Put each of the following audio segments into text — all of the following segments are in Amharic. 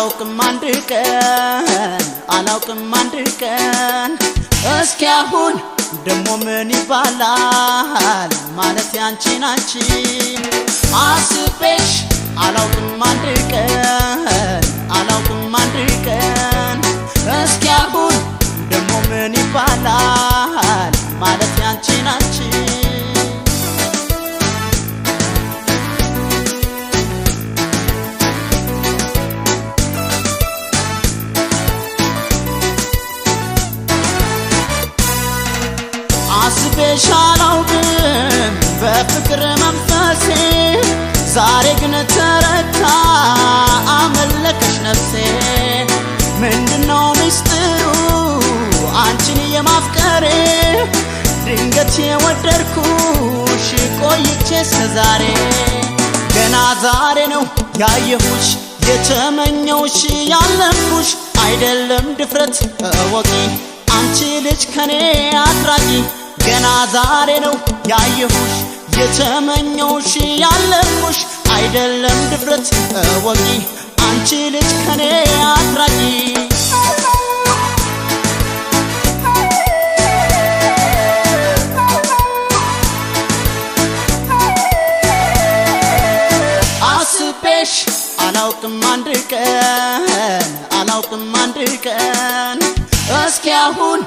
አላውቅም አንድ ቀን እስኪ አሁን ደሞ ምን ይባላል ማለት ያንቺን አንቺ አስቤሽ አላውቅም አንድ ቀን እስኪ አሁን ደሞ ምን ይባላል ማለት ያንቺን አንቺ አስቤሽ አላውቅም በፍቅር መንፈሴ ዛሬ ግን ተረታ አመለከሽ ነፍሴ ምንድነው ሚስጥሩ አንቺን የማፍቀሬ ድንገት የወደድኩሽ ቆይቼ እስከዛሬ ገና ዛሬ ነው ያየሁሽ የተመኘውሽ ያለምኩሽ አይደለም ድፍረት እወቂ አንቺ ልጅ ከኔ አትራቂ ገና ዛሬ ነው ያየሁሽ የተመኘውሽ ያለምኩሽ አይደለም ድፍረት እወቂ አንቺ ልጅ ከኔ አትራቂ አስቤሽ አላውቅም አንድ ቀን እስኪ አሁን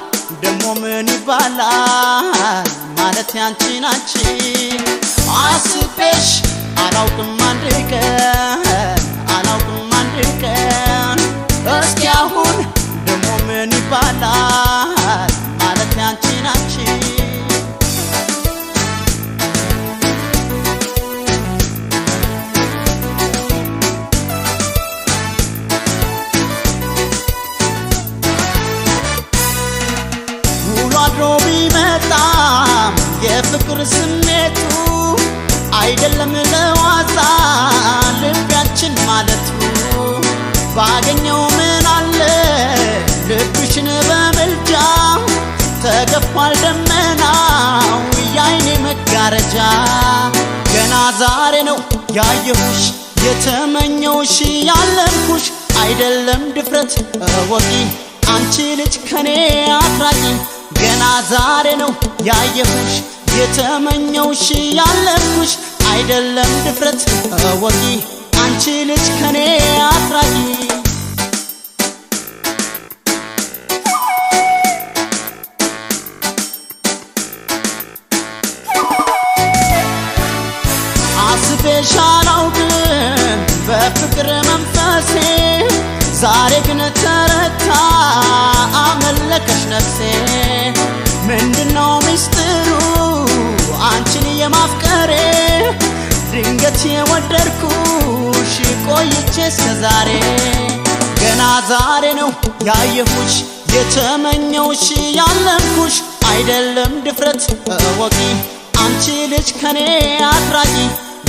ደሞ ምን ይባላል ማለት ያንቺን አንቺ አስቤሽ አላውቅም አንድ ቀን እስኪ አሁን ደሞ ምን ይባላል ማለት ያንቺን አንቺ ቢመጣም የፍቅር ስሜቱ አይደለም ለዋዛ ልባችን ማለቱ ባገኘው ምን አለ ልብሽን በመልጃ ተገፏል ደመናው ያይኔ መጋረጃ ገና ዛሬ ነው ያየሁሽ የተመኘውሽ ያለምኩሽ አይደለም ድፍረት እወቂ አንቺ ልጅ ከኔ አትራቂ ገና ዛሬ ነው ያየሁሽ የተመኘውሽ ያለምኩሽ አይደለም ድፍረት እወቂ አንቺ ልጅ ከኔ አትራቂ አስቤሽ አላውቅም በፍቅር መንፈሴ ዛሬ ግን ተረታ አመለከሽ ነፍሴ ምንድነው ሚስጥሩ አንቺን የማፍቀሬ ድንገት የወደድኩሽ ቆይቼ እስከዛሬ ገና ዛሬ ነው ያየሁሽ የተመኘውሽ ያለምኩሽ አይደለም ድፍረት እወቂ አንቺ ልጅ ከኔ አትራቂ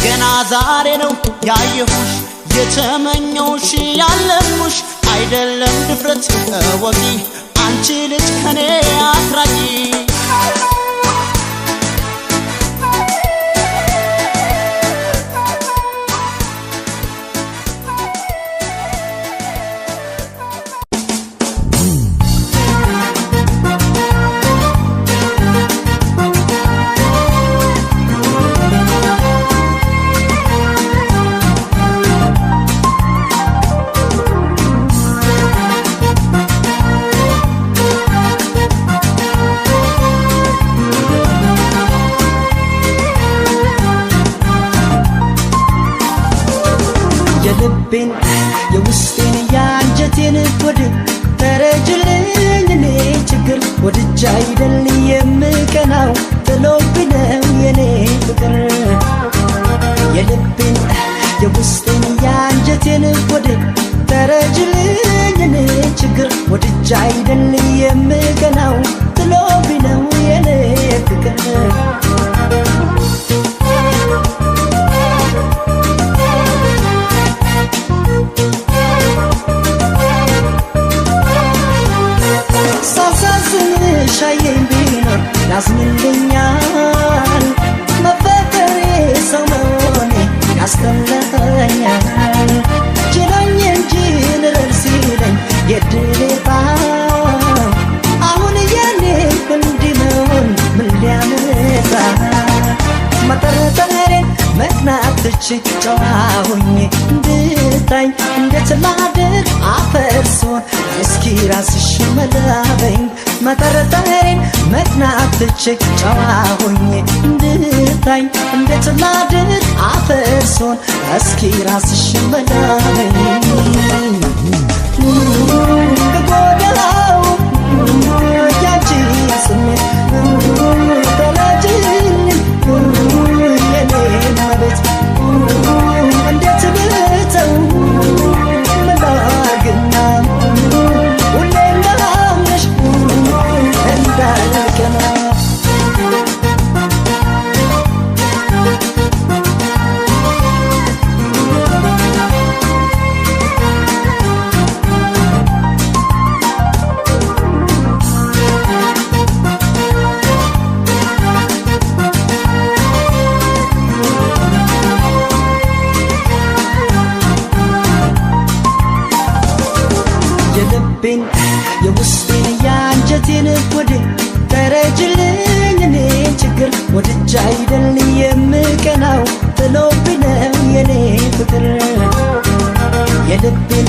ገና ዛሬ ነው ያየሁሽ የተመኘውሽ ያለምኩሽ አይደለም ድፍረት እወቂ አንቺ ልጅ ከኔ አትራቂ የልቤን የውስጤን ያንጀቴን ወድ ተረጅልኝ እኔ ችግር ወድጃ አይደል የምቀናው ጥሎብኝ ነው የኔ ፍቅር የልቤን የውስጤን ያንጀቴን ወድ ተረጅልኝ እኔ ችግር ወድጃ አይደል የምቀናው ጥሎብኝ ነው የኔ ፍቅር ሻዬን ቢኖር ያዝንልኛል መፈቀሬ ሰው መሆኔ ያስተምረኛል ችሎኝ እንጂ መጥቼ ጨዋ ሆኜ እንድታኝ እንዴት ላድርግ አፈርሶን እስኪ ራስሽ መላበኝ መጠረጠሬን መቅናት ትቼ ጨዋ ሆኜ እንድታኝ እንዴት ላድርግ አፈርሶን እስኪ ራስሽ መላበኝ ከጎዳው ያንቺ ስሜት ተላጅኝ የኔ መቤት እንዴት ብተው መላግና ሁሌ እንዳምነሽ እንዳልቀና የልቤን የውስጤን የአንጀቴን ወደ ተረጅልኝ እኔን ችግር ወድጃ አይደል የምቀናው ጥሎብኝ ነው የኔ ፍቅር የልቤን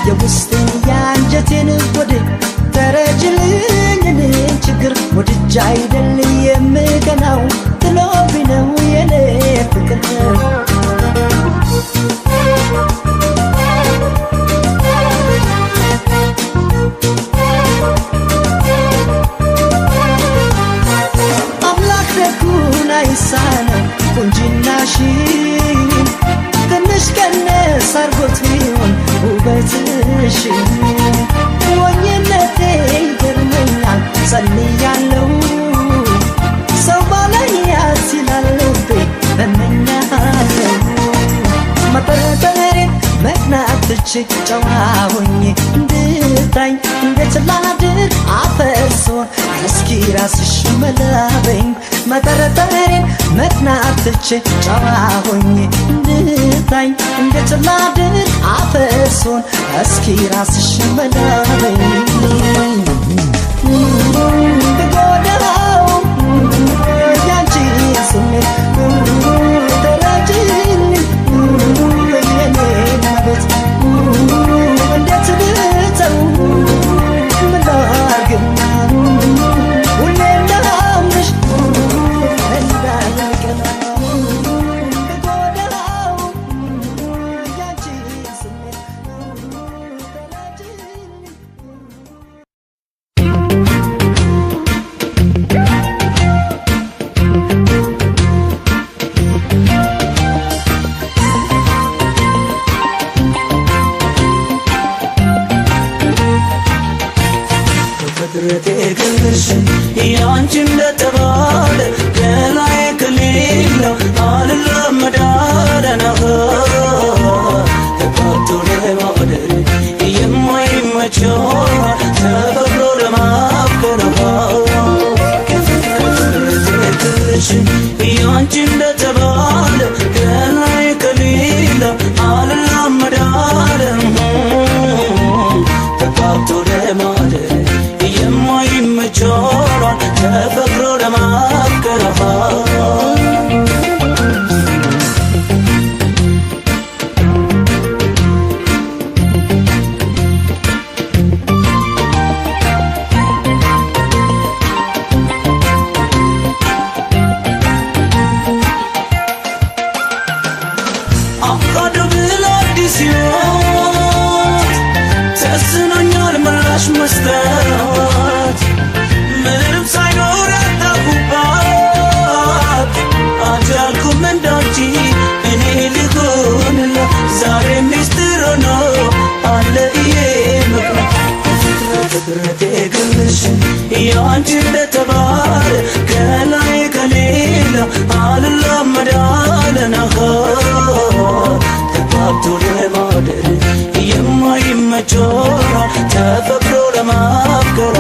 የውስጤን የአንጀቴን ወደ ተረጅልኝ እኔን ችግር ወድጃ አይደል የምቀናው ጥሎብኝ ነው የኔ ፍቅር አይሳነው ቁንጅናሽን ትንሽ ቀነስ አርጎት ቢሆን ውበትሽን ሞኝነቴ ይገርመኛል ጸልያለሁ ሰው ባላያት ይላል ልቤ እመኛለሁ መጠረጠሬን መቅናት ትቼ ጨዋ ሆኜ እንድታኝ እንዴት ላድርግ አፈርሶን እስኪ ራስሽ መላበኝ መጠረጠሬን መቅናት ትቼ ጨዋ ሆኜ እንድታኝ እንዴት ላድርግ አፈርሶን እስኪ ራስሽ መላበኝ ከጎዳው ያንቺ ስሜት ተረጅኝ የኔ መቤት እንዴት ብተው ምን ላድርግና ሁሌ እንዳምንሽ እንዳልቀና ከጎዳው ያንቺ ስሜት ተረጅኝ ፍቅረቴ ግልሽ ያንቺ እንደተባለ ገላዬ ከሌለው አልለመዳለና ተቃቶ ለማደር የማይመቸው ተፈቅሮ ለማፍቀር ፍቅረቴ ግልሽ ያንቺ እንደተባለ ገላዬ ከሌለው አልለመዳለና ተቃቶ ለማደር የማይመቸውን ተፈቅሮ ለማፍቀር አፍቃዱ ብል አዲስ ሕይወት ተስኖኛል ምላሽ መስጠት ምንም ሳይኖር ያጣሁባት አልቻልኩም እንዳንቺ እኔ ልሆንላት ዛሬ ሚስጥር ሆኖ አለ ይሄ ምክንያት ፍቅረቴ ግልሽ ያንቺ እንደተባለ ከላይ ከሌላ አልለመዳለና ተጋብቶ ለማደር የማይመቸውን ተፈቅሮ ለማፍቀር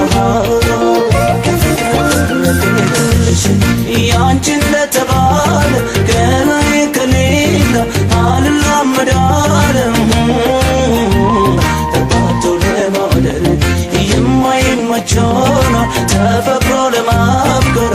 ያንቺ እንደተባለ ከላይ ከሌላ አልለመዳለም ተጋብቶ ለማደር የማይመቸውን ተፈቅሮ ለማፍቀር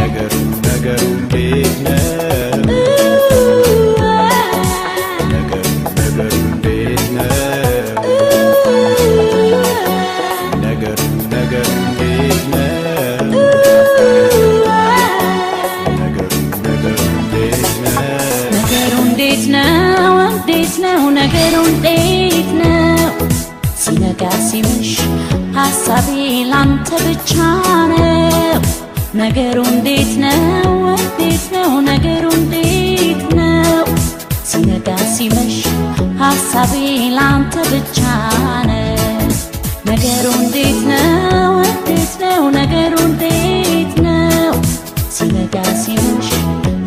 ነገሩ እንዴት ነው ነገሩ እንዴት ነው ሲነጋ ሲመሽ ሐሳቤ ላንተ ብቻ ነው ነገሩ እንዴት ነው ነገሩ እንዴት ነው ሲነጋ ሲመሽ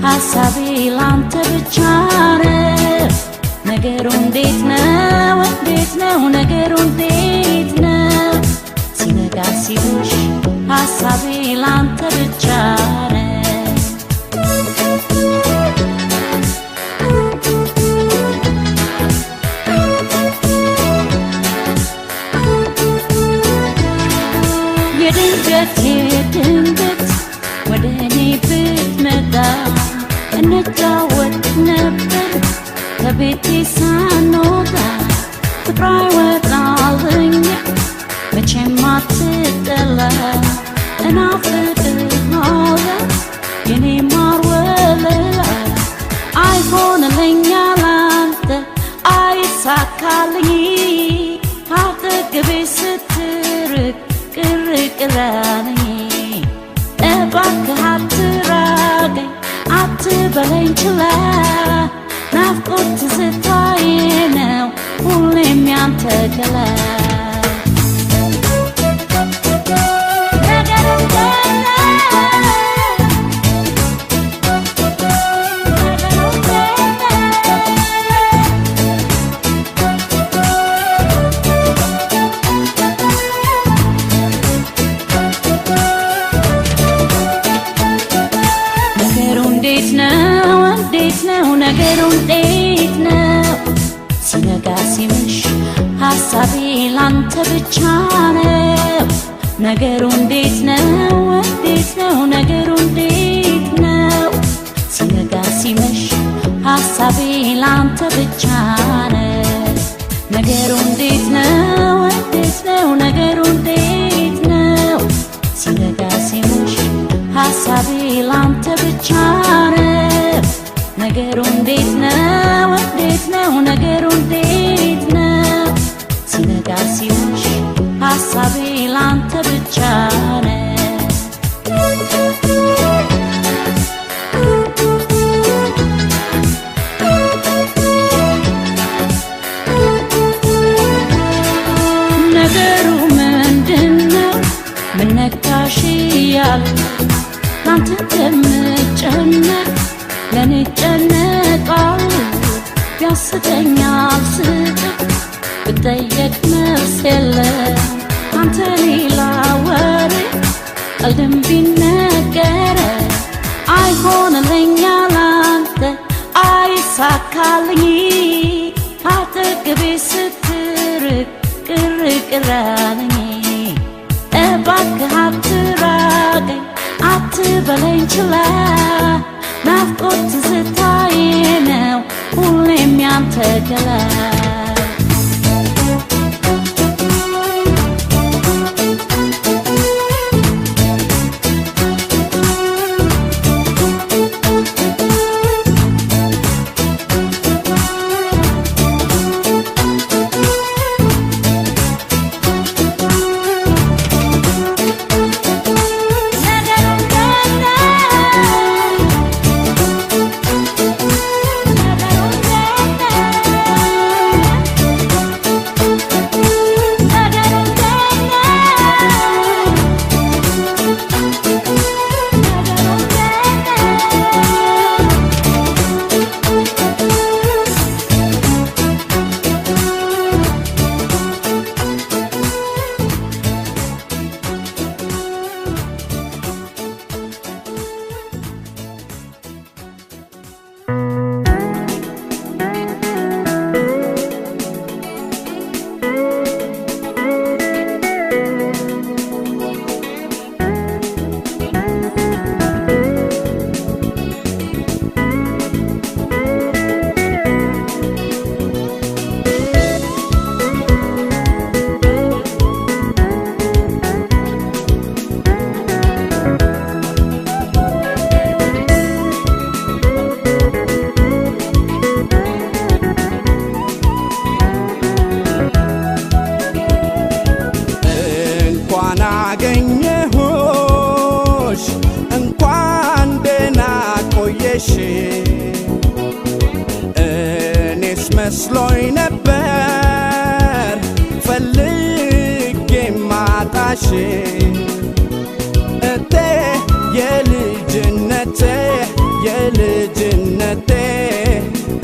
ሐሳቤ ላንተ ብቻ ነው ነገሩ እንዴት ነው ነገሩ እንዴት ነው ሲነጋ ሲመሽ ሐሳቤ ላንተ ብቻ ነው የድንገት ወደ እኔ ብትመጣ እንጫወት ነበር ከቤቴ ሳንወጣ ፍቅር አይወጣልኝ መቼም አትጠላ እናፍቅሃለሁ የኔ ማር ወለላ አይሆንልኝ ያላንተ አይሳካልኝ ካጠገቤ ስትርቅ ቅር አለኝ እባክህ አትራቀኝ አትበለኝ ችላ ናፍቆት ትዝታዬ ነው ሁሌም ያንተ ገላ ነገሩ እንዴት ነው ሲነጋ ሲመሽ ሐሳቤ ላንተ ብቻ ነው ነገሩ እንዴት ነው ነገሩ እንዴት ነው ሲነጋ ሲመሽ ሐሳቤ ላንተ ብቻ ነው ነገሩ እንዴት ነው ነገሩ እንዴት ነው ሲነጋ ሲመሽ ሐሳቤ ላንተ ብቻ ነው ነገሩ እንዴት ነው ነገሩ እንዴት ነው ሲነጋ ሲመሽ ሐሳቤ ላንተ ብቻ ነው ነገሩ ምንድነው ምን ነካሽ እያለ ላንተ እንደምጨነቅ ለኔ ጨነቃለሁ ያስቀኛል ስቅ ብጠየቅ መልስ የለም አንተ ሌላ ወሬ ቀልድም ቢነገረ አይሆንልኝ ያላንተ አይሳካልኝ ካጠገቤ ስትርቅ ቅር አለኝ እባክህ አትራቀኝ አትበለኝ ችላ ናፍቆት ትዝታዬ ነው ሁሌም ያንተ ገላ መስሎኝ ነበር ፈልጌ ማጣሽ እቴ የልጅነቴ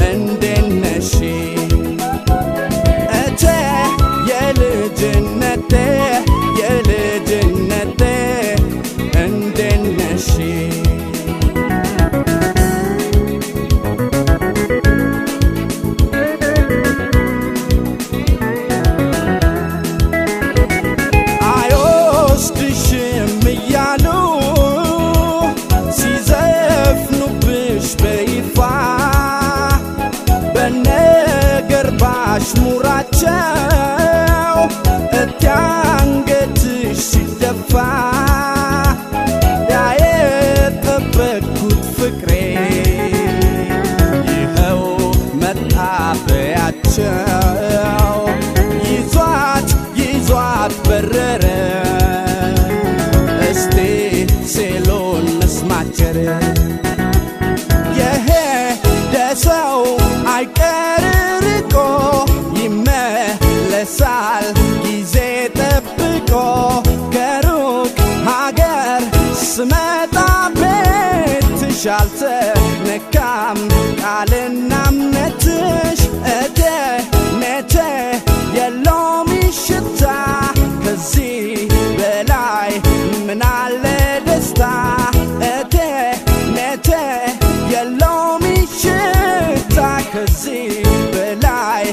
እንዴት ነሽ እቴ የልጅነቴ እንዴት ነሽ ሙራቸው እቲያንገትሽ ሲደፋ ያየጠበቅኩት ፍቅሬ ይኸው መታበያቸው ይዟት በረረ እስቲ ሴሎን መስማቸር የሄደ ሰው አይቀር ርቆ ይመለሳል ጊዜ ጠብቆ ከሩቅ ሀገር ስመጣ ቤትሽ አልተነካም ቃልና እምነትሽ እቴ የለውም ሽታ ከዚህ በላይ ምናለ ደስታ እቴ የለውም ሽታ ከዚህ በላይ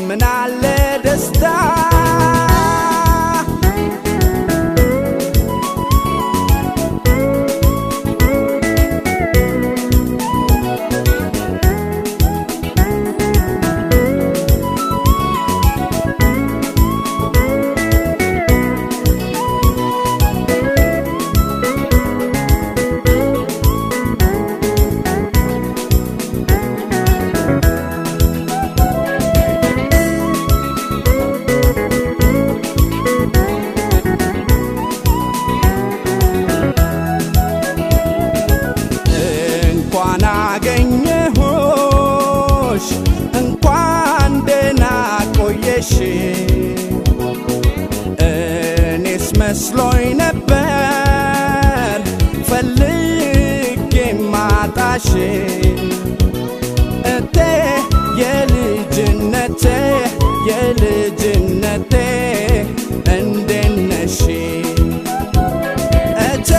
ምናለ ደስታ አገኘሁሽ እንኳን ደህና ቆየሽ እኔስ መስሎኝ ነበር ፈልጌ ማጣሽ እቴ የልጅነቴ እንዴት ነሽ እቴ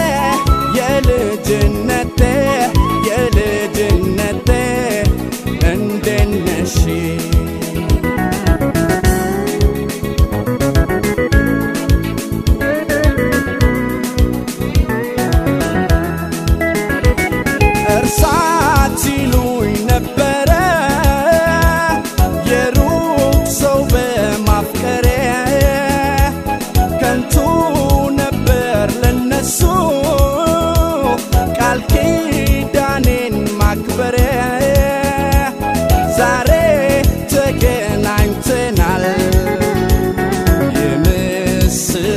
የልጅነቴ እንዴት ነሽ እርሳት ሲሉኝ ነበረ የሩቅ ሰው በማፍቀሬ ከንቱ ነበር ለነሱ ቃል ኪዳኔን ማክበሬ ዛሬ ተገናኝተናል የምስራችን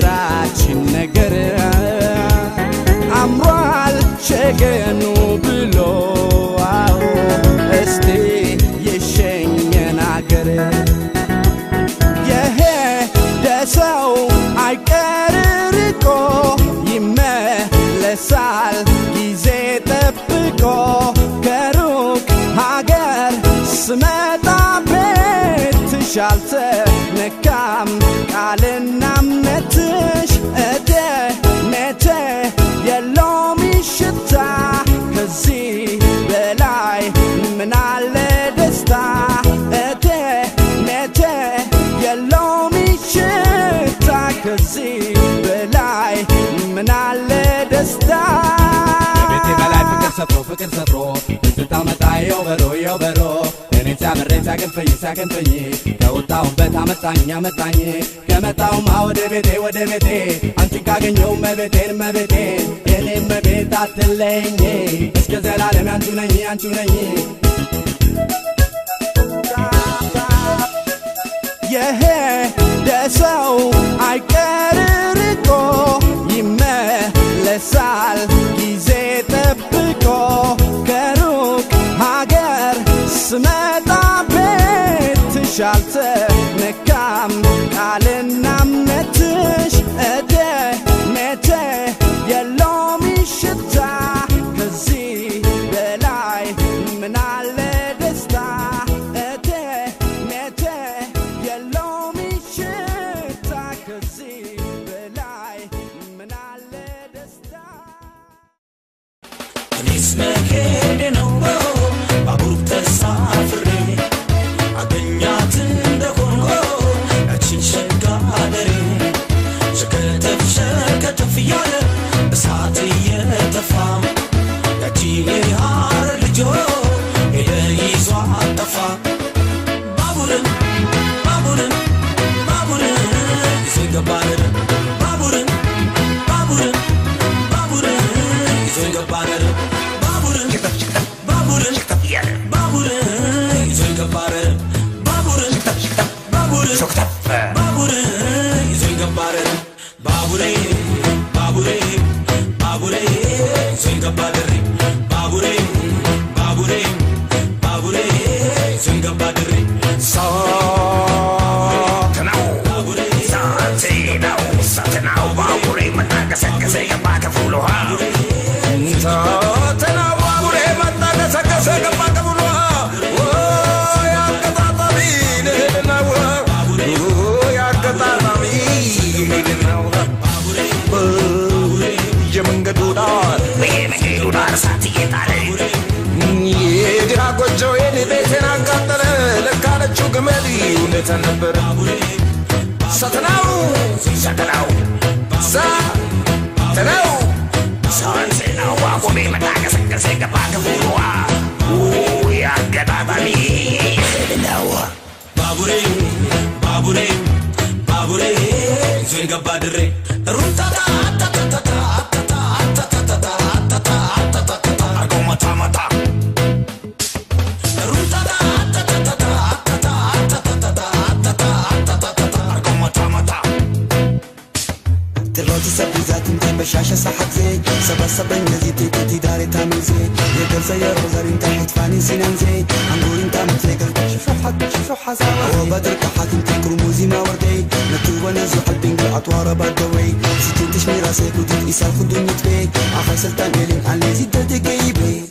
ነገር አምሯል ሸገኑ ብሎ እስቲ የሸኘን አገር የሄደ ሰው አይቀር ርቆ ይመለሳል ጊዜ ጠብቆ ከሩቅ ሀገር ስመጣ ቤትሽ አልተነካም ቃልና እምነትሽ እቴ የለውም ሽታ ከዚህ በላይ ምናለ ደስታ እቴ የለውም ሽታ ከዚህ በላይ ምናለ ደስታ ቤቴ በላይ ፍቅር ሰፍሮ ትዝታው መጣ የውበሮ እኔ ሲያገንፈኝ ከወጣሁበት አመጣኝ ከመጣሁማ ወደ ቤቴ አንቺን ካገኘሁ መቤቴን የኔ መቤት አትለኝ እስከ ዘላለም አንቺ ነኝ የሄደ ሰው አይቀር ርቆ ይመለሳል ጊዜ ጠብቆ ከሩቅ ሀገር ስመጣ ቤትሽ እኔስ መሄድ ነው ባቡር ተሳፍሬ አገኛት እንደሆንኩ ያቺን ሸጋ አገሬ ሸከተፍ ሸከተፍ እያለ እሳት እየተፋ ያቺ የሐረር ልጆ ሄደ ይዟ አጠፋ ባቡርን ባቡርን ባቡርን ይዞ ገባረ ባቡርን ባቡርን ባቡርን ይዞ ገባረ ባቡርን ባቡርን ባቡርን ይዞ ገባረ ባቡርን ባቡርን ባቡርን ይዞ ገባረ ባቡሬ ባቡሬ ባቡሬ ይዞ ገባረ ባቡሬ ባቡሬ ባቡሬ ይዞ ገባረ ሳተናው ሳተናው ባቡሬ መጣቀሰቀሰ ገባ ከፍሎሃ ሳተናው ባቡሬ መጣቀሰቀሰ ገባ ከፍሎሃ ያቀጣጣሚ ንህድናው ያቀጣጣሚ ንህድናው የመንገዱ ዳር በየመንገዱ ዳር እሳት እየጣለ የግራ ጎጆዬን ቤቴን አቃጠለ ለካለችው ግመል እውነታ ነበር ሳተናው ሳተናው ሳተናው ሳተናው ባቡሬ መጣቀሰቀሰ ገባ ከፍሎሃ ያቀጣጣሚ ንህድናው ባቡሬ ባቡሬ ባቡሬ ይዞኝ ገባ ድሬ ሩታታ بشاشة صحك زي سبا سبا نزي تيتي داري تامل زي يقل زي الرزار انت حتفاني سنان زي عنقول انت متلقل شوفو حزاوة هو بدر كحات انت كرموزي ما وردي نتوبة نزو حلبين بالعطوارة بردوي ستين تشمي راسيك وديد إسال خندون نتبي آخر سلطان إلين عن ليزي دردي قيبي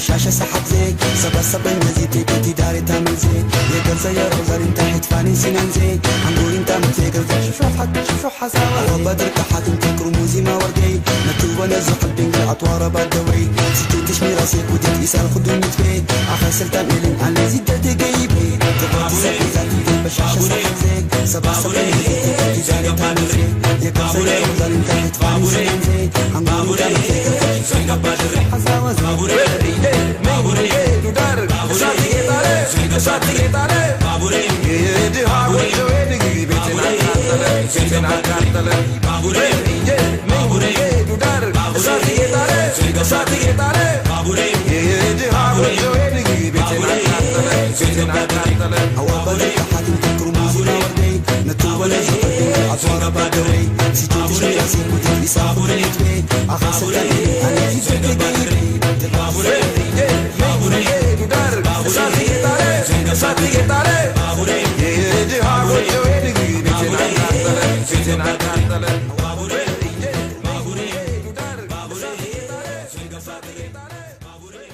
بشاشة صحك زي سبا سبا نزي تيتي داري تامل زي يقل زي الرزار انت حتفاني سنان زي عنقول انت متلقل شوف حتى شوف حساوة وبدرك حاتم تكر موزي ما وردي نتوبة نزو قلبين أطوار بدوي ستيتش ميراسيك وديك إسال خدوني تفي آخر سلطان إلين على زيدة تقيبي تبعتي سبي ذاتي في البشاشة سحزيك سبع سبعين في جاري تانزي يكب سيئة وظالين تحت فاني سنزي عنقوري تانزي حساوة زابوري مابوري دودار شاتي جيتاري شاتي جيتاري بابوري يدي هاوي جويني بيتنا كاتلة بيتنا كاتلة بابوري مابوري دودار شاتي جيتاري شاتي جيتاري بابوري يدي هاوي جويني بيتنا كاتلة بيتنا كاتلة هوا بدرك حاتم تكر موزي ما وردي نتوبة نزو قلبين أطوار بدوي ستيتش ميراسيك وديك إسال خدوني تفي آخر سلطان إلين على زيدة تقيبي بابوري مابوري دودار شاتي جيتاري شاتي جيتاري بابوري يدي هاوي جويني بيتنا كاتلة بيتنا كاتلة بابوري مابوري دودار شاتي جيتاري شاتي جيتاري بابوري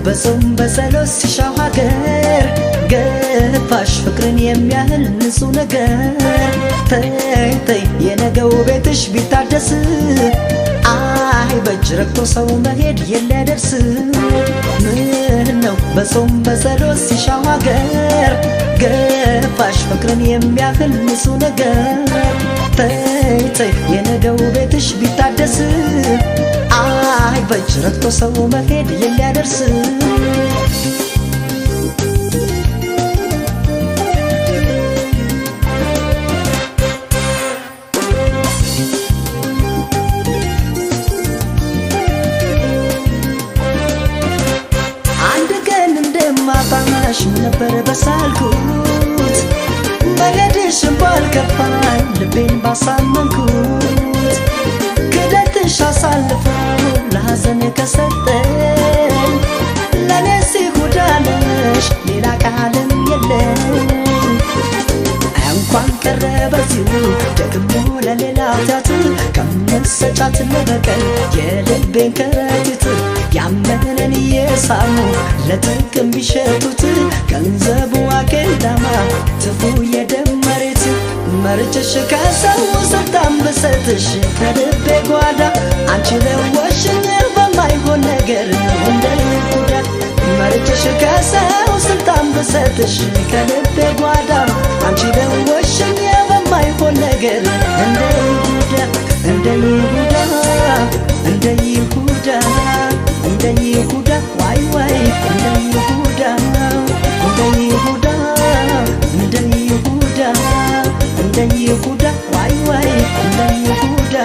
በጾም በጸሎት ሲሻው ሀገር ገፋሽ ፍቅርን የሚያህል ንጹህ ነገር ተይ ተይ የነገው ቤትሽ ቢታደስ አይ በእጅ ረግቶ ሰው መሄድ የለደርስ ምን ነው በጾም በጸሎት ሲሻው ሀገር ገፋሽ ፍቅርን የሚያህል ንጹህ ነገር ተይ ተይ የነገው ቤትሽ ቢታደስ አይ በእጅ ረግቶ ሰው መሄድ የለደርስ ማጣማሽ ነበር በሳልኩት በሄድሽም ባልከፋኝ ልቤን ባሳመንኩት ክደትሽ አሳልፈው ለሐዘን ከሰጠኝ ለነሲ ጉዳነሽ ሌላ ቃልም የለኝ እንኳን ቀረ በዚሁ ደግሞ ለሌላ ታት ከመሰጫት ለበቀል የልቤን ከረጢት ያመነን የሳሙ ለጥቅም ቢሸጡት ገንዘቡ አኬዳማ ትፉ የደመሬት መርጭሽ ከሰው ስልጣን ብሰጥሽ ከልቤ ጓዳ አንቺ ለወሽኝ በማይሆን ነገር እንደ ይሁዳ መርጭሽ ከሰው ስልጣን ብሰጥሽ ከልቤ ጓዳ አንቺ ለወሽኝ በማይሆን ነገር እንደ ይሁዳ እንደ ይሁዳ እንደ ይሁዳ እንደ ይሁዳ ዋይ ዋይ እንደ ይሁዳ እንደ ይሁዳ እንደ ይሁዳ እንደ ይሁዳ ዋይ ዋይ እንደ ይሁዳ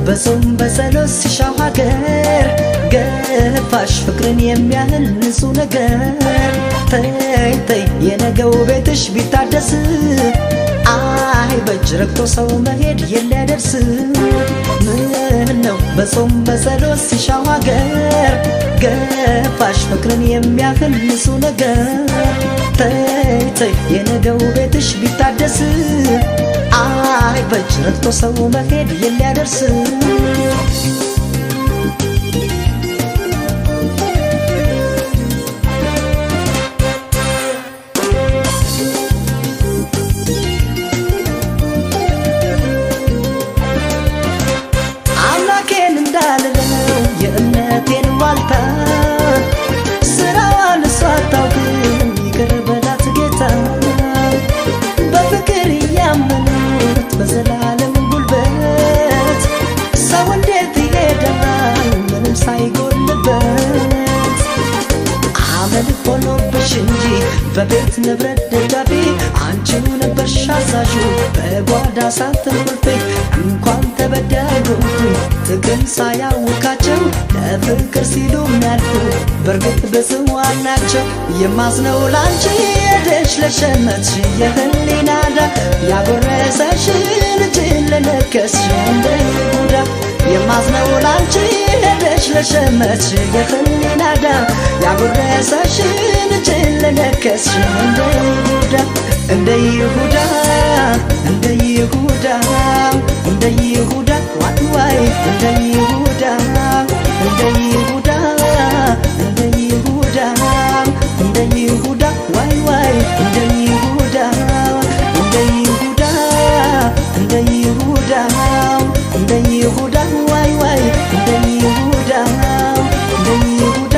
በጾም በጸሎት ሲሻው ሀገር ገፋሽ ፍቅርን የሚያህል ንጹህ ነገር ተይ ተይ የነገው ቤትሽ ቢታደስ አይ በእጅ ረግቶ ሰው መሄድ የለደርስ ምን ነው በጾም በጸሎት ሲሻው ሀገር ገፋሽ ፍቅርን የሚያህል ንጹህ ነገር ተይ ተይ የነገው ቤትሽ ቢታደስ አይ በእጅ ረግቶ ሰው መሄድ የለደርስ አምላኬን እንዳልለው የእምነቴን ዋልታ ስራዋን እሷ አታውቅም ይቅር በላት ጌታ በፍቅር እያመኑት በዘላለም ጉልበት ሰው እንዴት ይሄዳል በቤት ንብረት ደጋፊ አንቺው ነበርሽ አዛዡ በጓዳ ሳትንቁልፌ እንኳን ተበደሩኝ ጥቅም ሳያውቃቸው ለፍቅር ሲሉ የሚያልፉ በርግጥ በጽዋን ናቸው የማዝነው ላንቺ ሄደሽ ለሸመትሽ የህሊና ዕዳ ያጎረሰሽን እጅን ለነከስሽ እንደ ይሁዳ የማዝነው ላንቺ ሄደሽ ለሸመትሽ የህሊና ዕዳ ያጎረሰሽን እጅን ለነከስሽ እንደ ይሁዳ እንደ ይሁዳ እንደ ይሁዳ እንደ ይሁዳ ዋይ ዋይ እንደ ይሁዳ እንደ ይሁዳ እንደ ይሁዳ እንደ ይሁዳ ዋይ ዋይ እንደ ይሁዳ እንደ ይሁዳ እንደ ይሁዳ እንደ ይሁዳ ዋይ ዋይ እንደ ይሁዳ እንደ ይሁዳ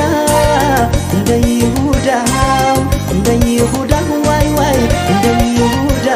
እንደ ይሁዳ እንደ ይሁዳ ዋይ ዋይ እንደ ይሁዳ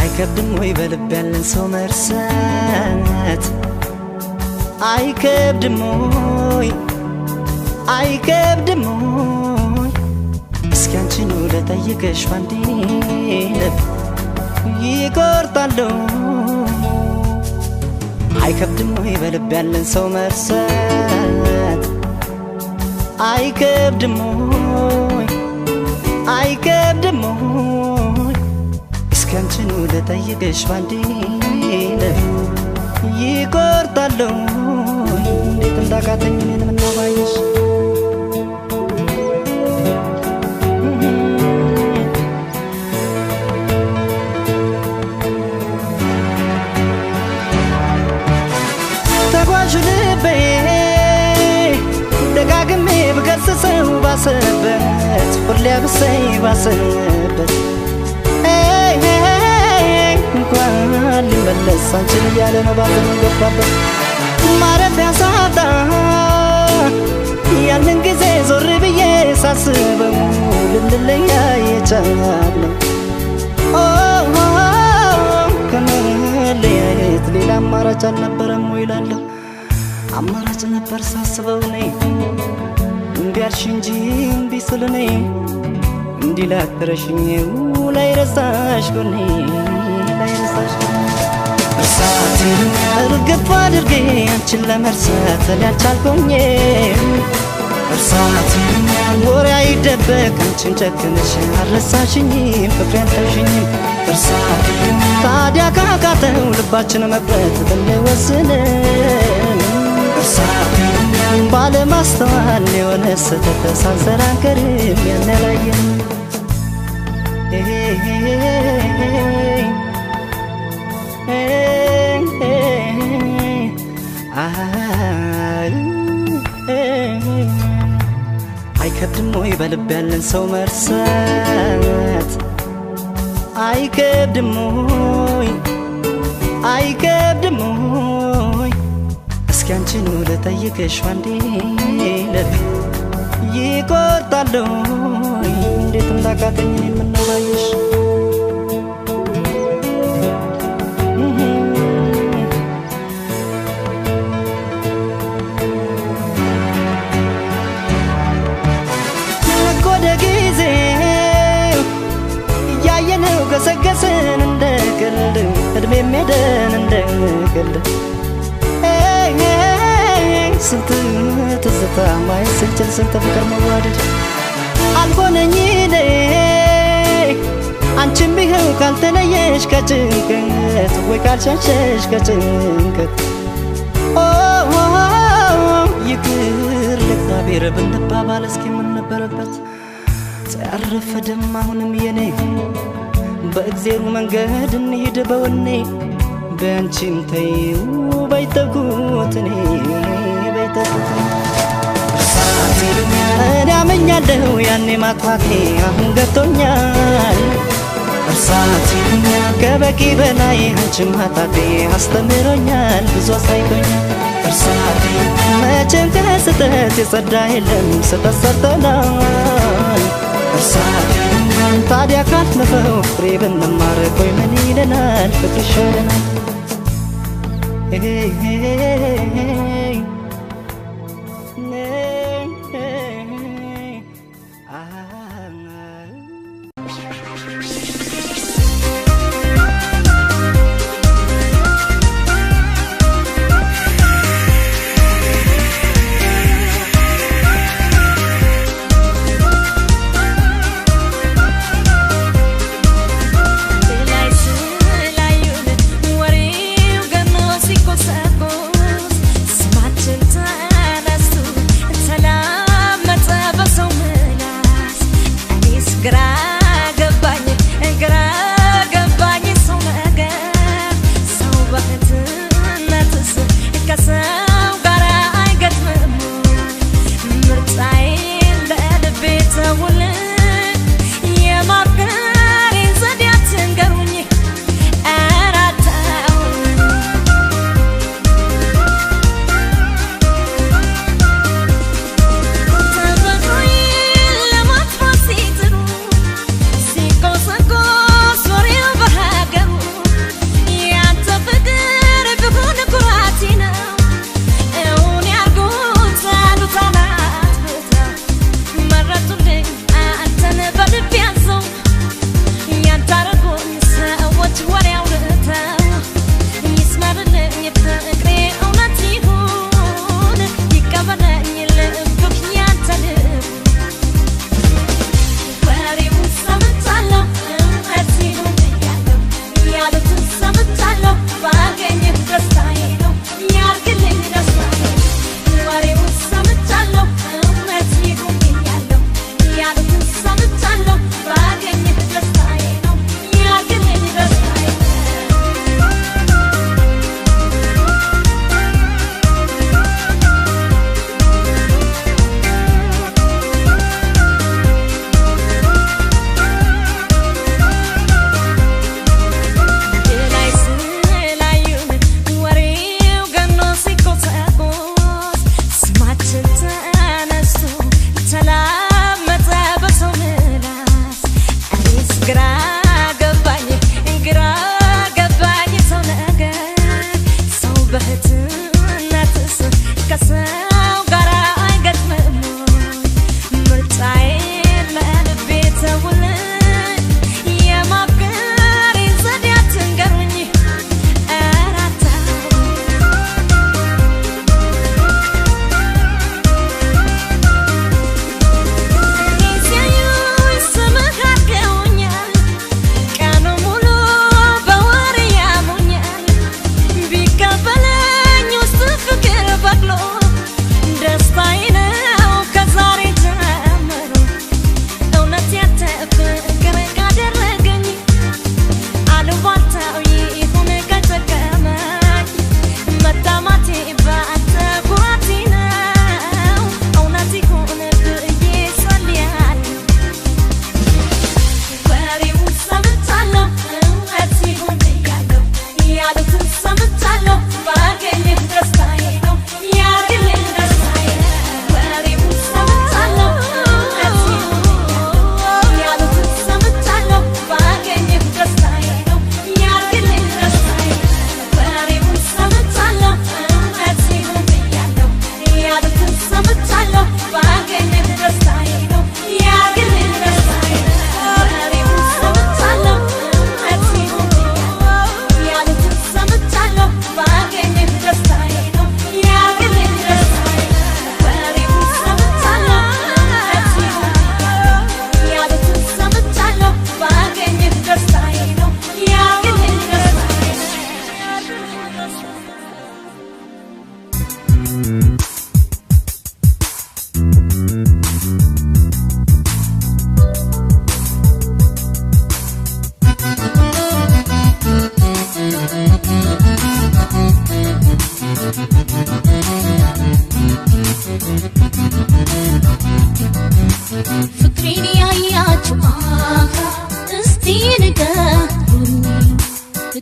አይከብድም ወይ በልብ ያለን ሰው መርሳት አይከብድም ወይ አይከብድም ወይ እስኪ አንቺኑ ለጠይቅሽ ባንዴ ልብ ይቆርጣለሁ አይከብድም ወይ በልብ ያለን ሰው መርሳት አይከብድም ወይ አይከብድም ወይ እስካንቺኑ ለጠይቅሽ ባንዴ ልብ ይቆርጣለሁ እንዴት እንዳቃተኝ እኔን ምነው ባየሽ ተጓዥ ልቤ ደጋግሜ ብገስጸው ባሰበት ሁሌ ብሰይ ባሰበት እንኳን ሊመለስ አንቺን እያለ ነው ባዘን ገባበት ማረፊያ ሳጣ ያንን ጊዜ ዞር ብዬ ሳስበው ልንለያይ የቻልነው ከመለያየት ሌላ አማራጭ አልነበረም ወይ እላለሁ አማራጭ ነበር ሳስበው ነይ እምቢ አልሽ እንጂ እምቢ ስል ነይ እንዲህ ላትረሽኝ ላይረሳሽ ጎኔ ላይረሳሽ እርሳቴን እርግፍ አድርጌ አንቺን ለመርሳት እኔ አልቻልኩኝ እርሳቴን ወሬ አይደበቅ አንቺን ጨክነሽ አልረሳሽኝም ፍቅሬ አልተውሽኝም እርሳቴን ታዲያ ካቃተው ልባችን መቅረት ብንወስንም እርሳቴን ባለማስተዋል የሆነ ስህተት ሳንሰራንከርም ያነላየን አይከብድም ወይ በልብ ያለን ሰው መርሳት አይከብድም ወይ አይከብድም ወይ እስኪ አንቺኑ ለጠይቅሽ ባንዴ ልብ ይቆርጣለሁ እንዴት እንዳቃተኝ እኔን ምነው ባየሽ ወደ ጊዜ እያየነው ገሰገስን እንደ ቀልድ እድሜም ሄደን እንደ ቀልድ ስንት ትዝታ ማየት ስንችል ስንት ፍቅር መዋደድ አልሆነኝ እኔ አንቺም ይኸው ካልተለየሽ ከጭንቀት ወይ ካልሸሸሽ ከጭንቀት ይቅር ለእግዚአብሔር ብንባባል እስኪ ምን ነበረበት ተረፈደም አሁንም የኔ በእግዜሩ መንገድ እንሂድ በወኔ በአንቺም ተይው ባይተኩት እኔ ባይተኩት እኔ አመኛለሁ ያኔ ማጥፋቴ አሁን ገብቶኛል እርሳቴ ከበቂ በላይ አንቺም ኃጢአቴ አስተምሮኛል ብዙ አሳይቶኛል እርሳቴ መቼም ከስህተት የጸዳ የለም ስህተት ሰርተናል እርሳቴ ታዲያ ካለፈው ፍሬ ብንማር ቆይ ምን ይለናል ፍቅር ይሻለናል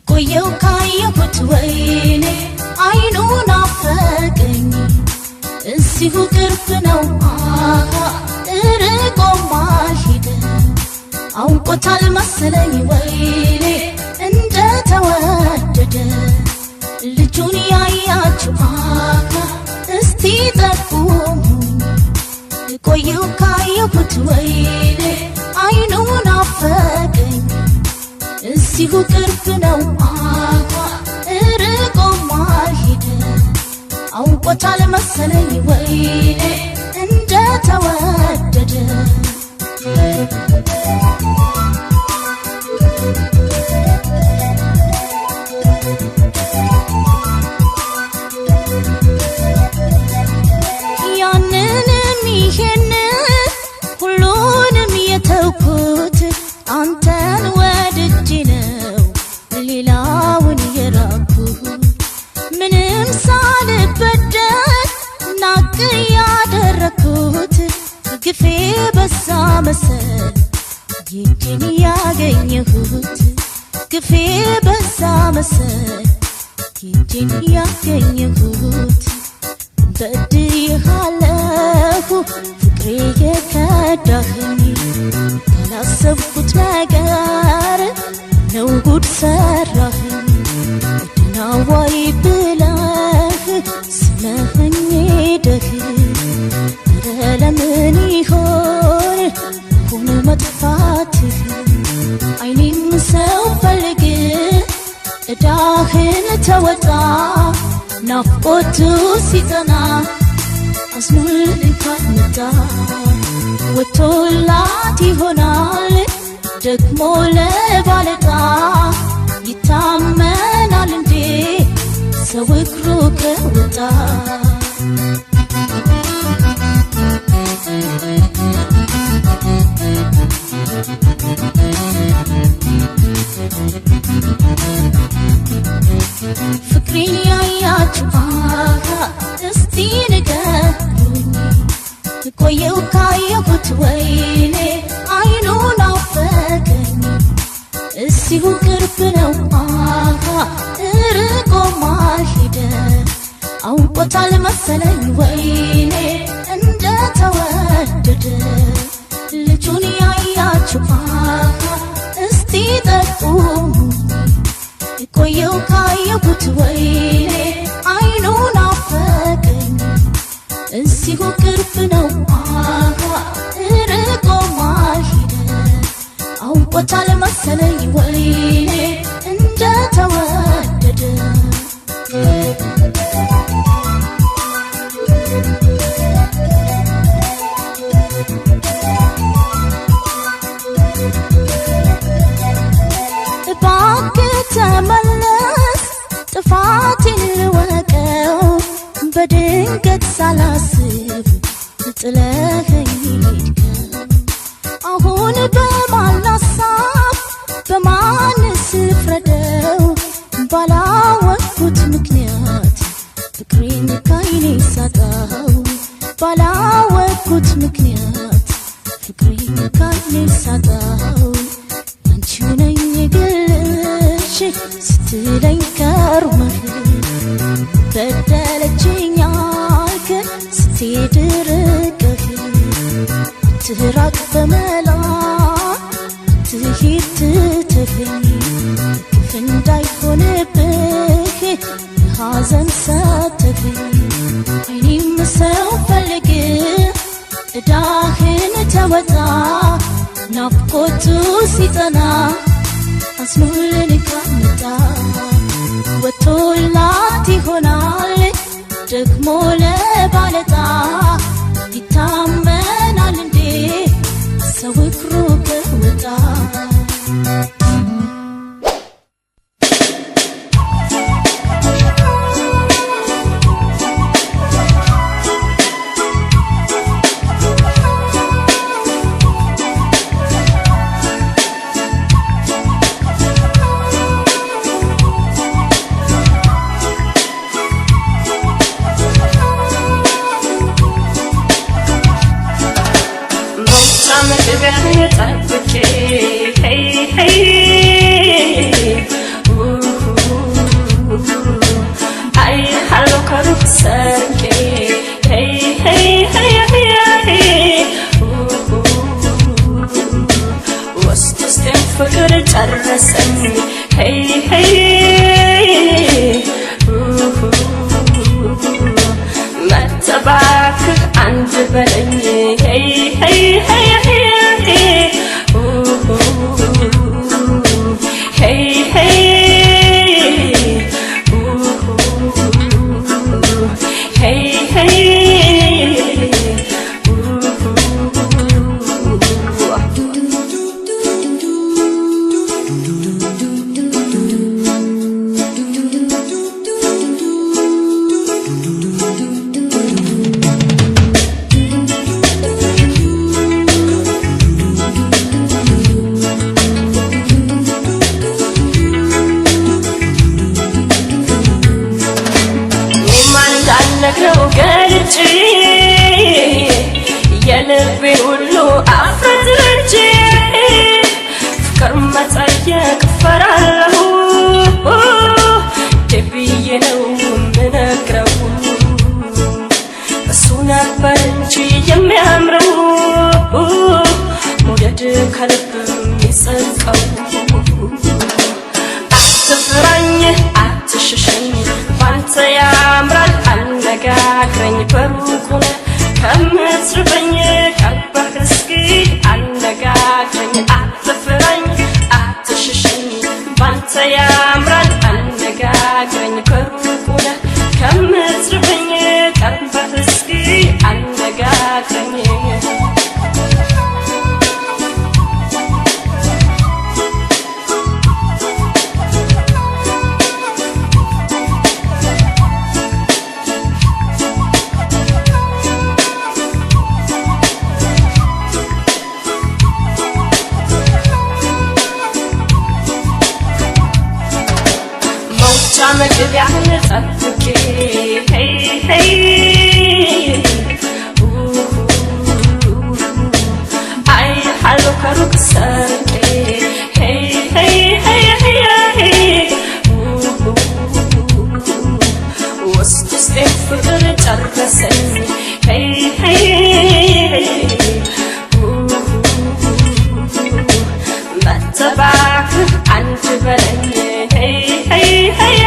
ቆየው ካየሁት ወይኔ አይኑ ናፈቀኝ እዚሁ ቅርብ ነው ርቆም አልሄደ አውቆታል መሰለኝ ወይኔ እንደተወደደ ልጁን ያያችሁ እስቲ ጠቁሙ ቆየው ካየሁት ወይኔ አይኑ ናፈቀኝ እዚሁ ቅርብ ነው ርቆም አልሄደ አውቆታል መሰለኝ ወይኔ እንደተወደደ ያንንም ይሄንን ሁሉንም የተውኩት አንተን ወድጄ ነው ሌላውን የራኩት ምንም ሳልበደል ናቅ ያደረኩት ግፌ በዛ መሰል ይህን ያገኘሁት ግፌ በዛ መሰል ይህን ያገኘሁት በድዬሃለሁ ፍቅሬ የከዳኸኝ ያላሰብኩት ነገር ነው ጉድ ሰራኸኝ ድናዋይ ብለህ ስመኸኝ ሄደህ ኧረ ለምን ይሆን ሆነ መጥፋትህ አይኔም ሰው ፈልግ ዕዳህን ተወጣ ናፍቆቱ ሲጸና አዝኖልኝ ካልመጣ ወጥቶላት ይሆናል ደግሞ ለባለጣ ይታመናል እንዴ ሰው እግሩ ከወጣ ፍቅሬን ያያችሁ እስቲ ንገሩኝ ቆየው ካየሁት ወይኔ አይኑ ናፈቀኝ እዚሁ ቅርብ ነው ርቆም አልሄደ አውቆታል መሰለኝ ወይኔ እንደተወደደ ልጁን ያያችሁ እስቲ ጠቁሙ ቆየው ካየሁት ወይኔ አይኑ ናፈቀኝ እዚሁ ቅርብ ነው ርቆም አልሄደ አውቆታል መሰለኝ ወይኔ እንደተወደደ እባክህ ተመለስ ጥፋቴን ልወቀው በድንገት ሳላስብ ጥለኸኝ ሄድከው አሁን በማን ሀሳብ በማንስ ልፍረደው ባላወቅኩት ምክንያት ፍቅሬን ካይኔ ሳጣው ባላወቅኩት ምክንያት ፍቅሬን ካይኔ ሳጣው አንቺው ነኝ ግልሽ ስትለኝ ከርመህ በደለችኝ አልክ ስትሄድ ርቀህ ትራቅ በመላ ትሂድ ትተኸኝ ክፍ እንዳይሆንብህ ሐዘን ሰተኸኝ አይኔም ሰው ፈልግ ዕዳህን ተወጣ ናፍቆቱ ሲጸና አዝኖልኝ ካልመጣ ወጥቶላት ይሆናል ደግሞ ለባለጣ ይታመናል እንዴ ሰው እግሩ ከወጣ Hey, hey, hey. Ooh. ፍቅር ጨረሰኝ ሄይ ሄይ መተባክህ አንድ በለኝ ሄይ ሄይ ሄይ ሄይ ሄይ ሄይ ሄይ ሄይ ነግረው ገልጬ የልቤ ሁሉ አፍረት ረጭ ፍቅር መጠየቅ ፈራለሁ ደብዬ ነው ምነግረው እሱ ነበር እንጂ የሚያምረው መውደድ ከልብ የሚጸድቀው አትፍራኝ አትሽሸኝ ባንተ ያምራል አነጋግረኝ በሩቁ ከምትርበኝ ቀርበህ እስኪ አነጋግረኝ አትፍራኝ አትሽሸኝ ባንተ ያምራል አነጋግረኝ በሩቁ ከምትርበኝ ቀርበህ እስኪ አነጋግረኝ መግቢያህን ጠብቄ ሄይ ሄይ አይሃለሁ ከሩቅ ሰርቄ ሄይ ሄይ ሄይ ሄይ ውስጥ ውስጤን ፍቅር ጨረሰኝ ሄይ ሄይ መተባክህ አንድ በለኝ ሄይ ሄይ ሄይ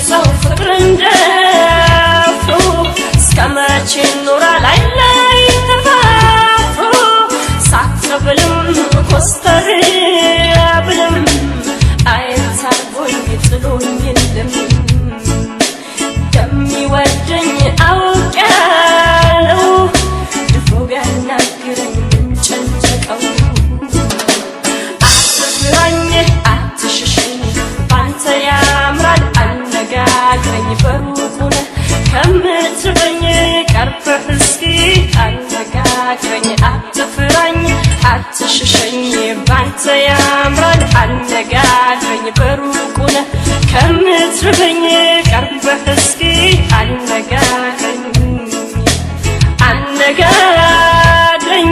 ሰው ፍቅር እንደፍሩ እስከመቼ ኖራል ላይ ተፋፍሮ ሳትብልም ኮስተር ብልም አይታርጎኝ ጥሎኝ የለም እንደሚወደኝ አውቄያለሁ ድፎ ቢያናግረኝ ምን ጨነቀው አትፍራኝ አትሽሸኝ ባንተ ያምራል አነጋግረኝ በሩቁ ከምትርበኝ ቀርበህ እስኪ አነጋግረኝ አትፍራኝ አትሽሸኝ ባንተ ያምራል አነጋግረኝ በሩቁ ከምትርበኝ ቀርበህ እስኪ አነጋግረኝ አነጋግረኝ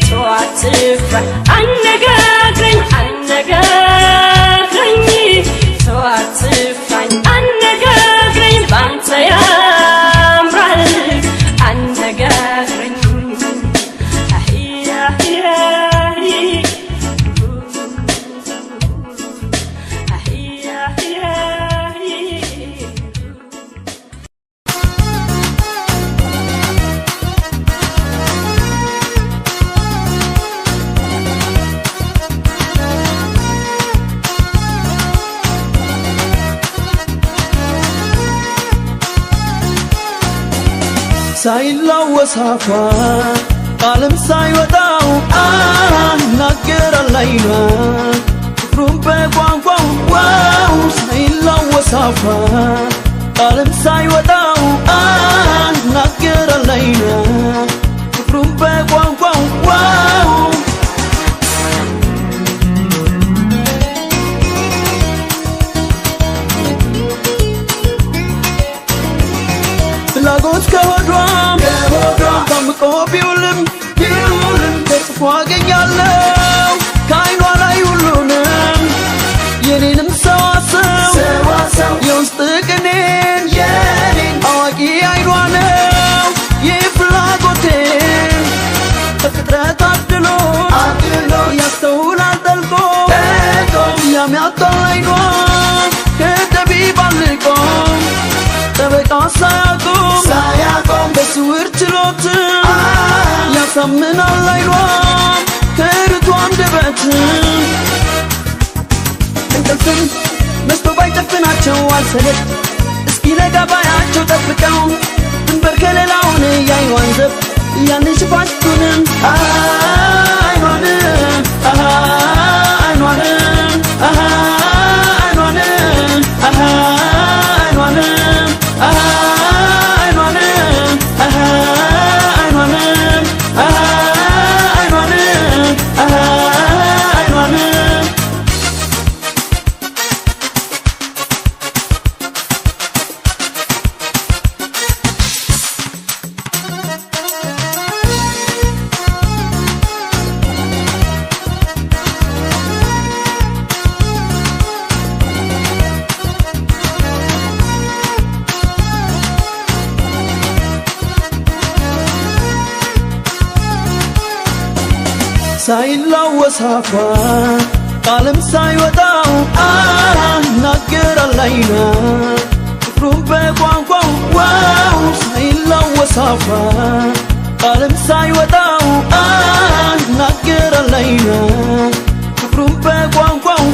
ተው አትፍራ አነጋግረኝ አነጋግረኝ ተው አትፍራኝ አነጋግረኝ ባንተ ያምራል አነጋግረኝ አህያ አህያ አህያ አህያ ሳይላወስ አፏ ቃልም ሳይወጣው አናገራል አይኗ ፍቅሩን በቋንቋው ዋው ሳይላወስ አፏ ቃልም ሳይወጣው አናገራል አይኗ ፍቅሩን በቋንቋው ዋው ከሆዷም ታምቆ ቢውልም ተጽፎ አገኛለሁ ከዓይኗ ላይ ሁሉንም የኔንም ሰዋሰው የውስጥ ቅኔን አዋቂ ዓይኗ ነው የፍላጎቴን በፍጥረት አድሎ ያስተውላል ጠልቆ ያሚያጣል ዓይኗ ከጠቢብ አልቆ ጠበቃ ሳያቆም በስውር ችሎት ያሳምናል ዓይኗ ከርቱ አንደበት እንቅልፍም መስቶ ባይጨፍናቸው አልሰለች እስኪነጋ ባያቸው ጠብቀው ድንበር ከሌላውን የዓይኗን ዘብ ያንን ሽፋሽቱንም ዓይኗንም ሳይላወስ አፏ ቃልም ሳይወጣው ይናገራል ዓይኗ ፍቅሩን በቋንቋው ሳይላወስ አፏ ቃልም ሳይወጣው ይናገራል ዓይኗ ፍቅሩን በቋንቋው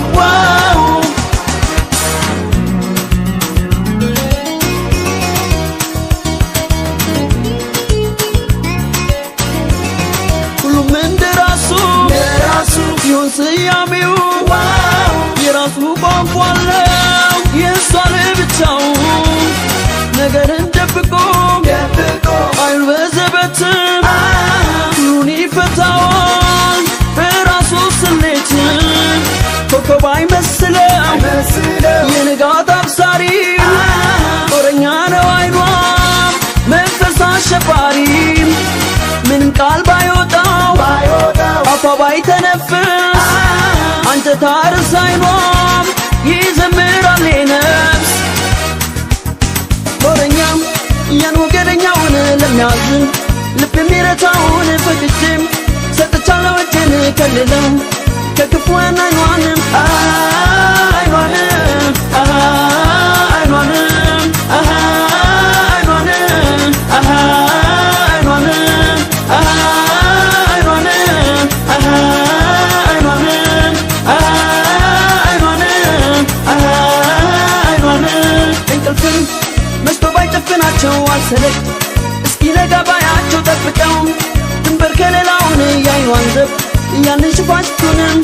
ይሁን ስያሜው የራሱ ቋንቋ አለው የእሷ ለብቻው ነገርን ደብቆ አይል በዘበትም ሁሉን ይፈታዋል በራሱ ስሌት ኮከብ አይመስለው የንጋት አብሳሪ ጦረኛ ነው ዓይኗ መንፈስ አሸባሪ ምንም ቃል ባይወጣው አፏ ባይተነፍስ አንተ ታርስ ዓይኗም ይዘምራል ነፍስ ጦረኛም ያን ወገደኛውን ለሚያዝን ልብ የሚረታውን ፈቅጄም ሰጥቻለሁ እጄን ከልለው ከክፉ ዓይኗንም አልሰለች እስኪነጋ ባያቸው ጠብቀው ድንበር ከሌላውን የዓይኗን ዘብ ያንን ሽፋሽቱንም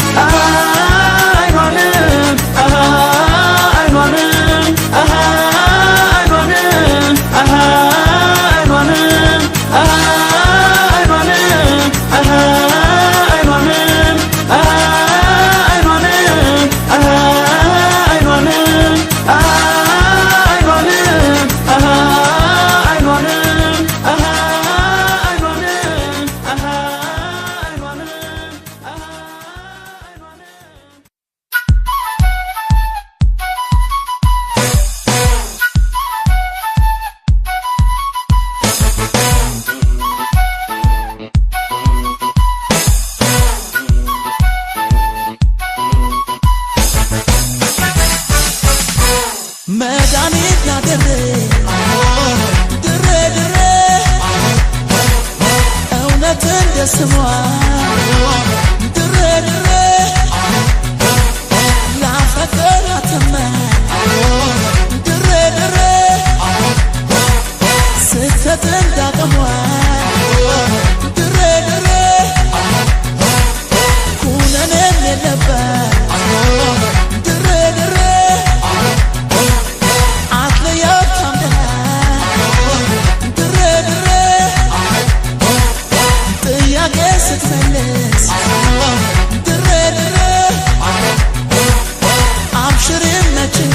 I'm sure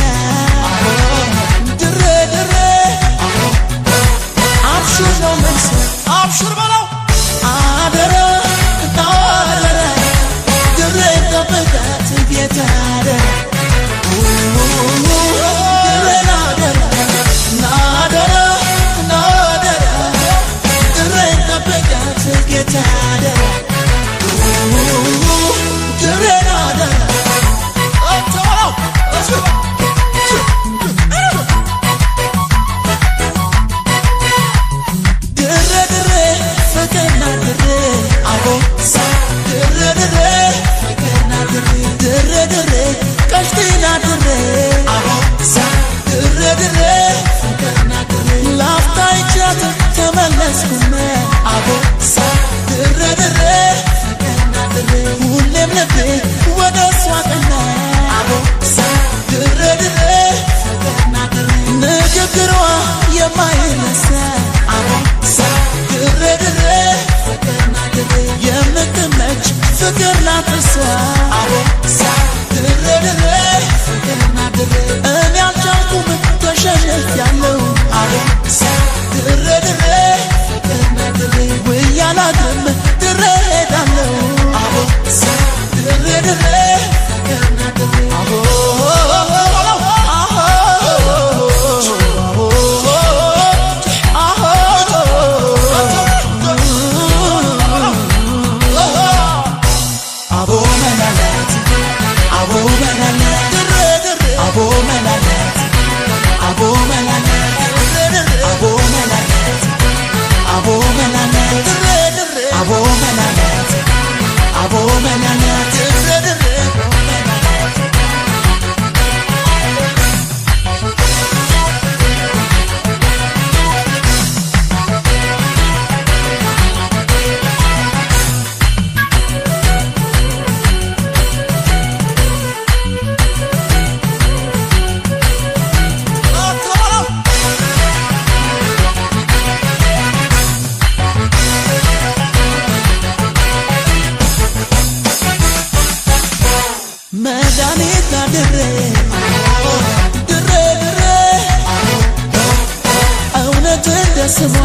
በስሟ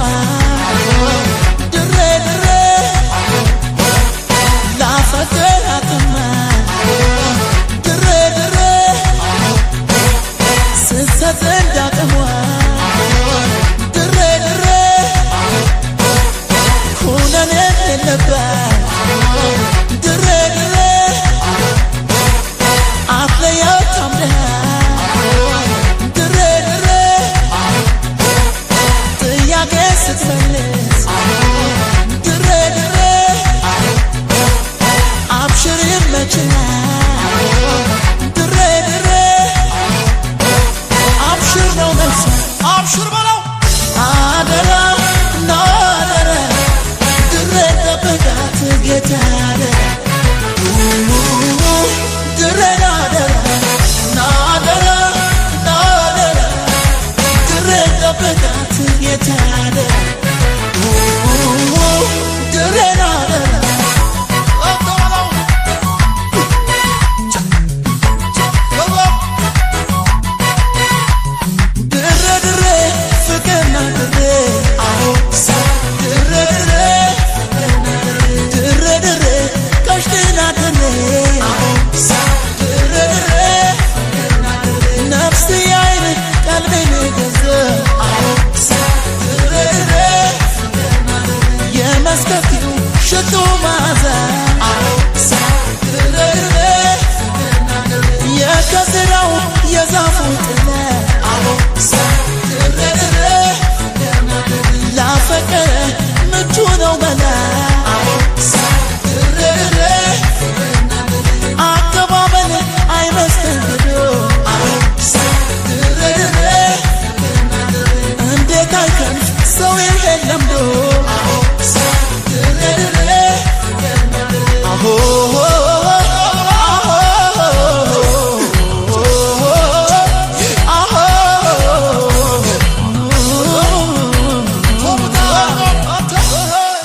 ድሬ ድሬ ላፈቅራትማ ድሬ ድሬ ስሰጥ እንዳቅሟ ድሬ ድሬ ኩነኔ የለባት ድሬ ድሬ አትለየው ታምነህ ድሬ ድሬ ጥያቄ ስትመልስ ድሬ ድሬ አብሽር ይመችሃል ድሬ ድሬ አብሽር ነው መልስ አብሽር በለው አደራ ናደራ ድሬ ጠብቃት ጌታ ድሬ ናደራ ናደራ ናደራ ድሬ ጠብቃት ጌታ ድሬ ናደራ ድሬ ድሬ ፍቅርና ድሬ አዎሳ ድሬ ድሬ ድሬ ድሬ ቀሽትና ድሬ አዎሳ ድሬ ድሬ ነፍስ ያይን ቀልቤን ገዘ አዎሳ ድሬ ድሬ የመስከፊው ሽቱ ማዛ አዎሳ ድሬ ድሬ የከዝራው የዛፉ ጥለ አዎሳ ድሬ ድሬ ላፈቀረ ምቹ ነው መላ አዎሳ ድሬ ድሬ አቀባበል አይመስተንግዶ አዎሳ ድሬ ድሬ እንዴት አይከንፍ ሰው ይሄን ለምዶ አዎሳ ድሬ ድሬ አሆ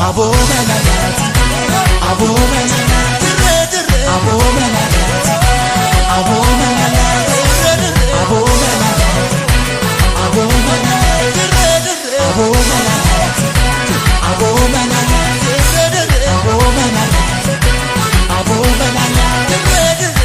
አቦ መላላት አቦ መላላት ድሬ ድሬ አቦ መላላት አቦ መላላት አቦ መላላት አቦ መላላት ድሬ ድሬ አቦ መላላት አቦ መላላት ድሬ ድሬ አቦ መላላት አቦ መላላት ድሬ ድሬ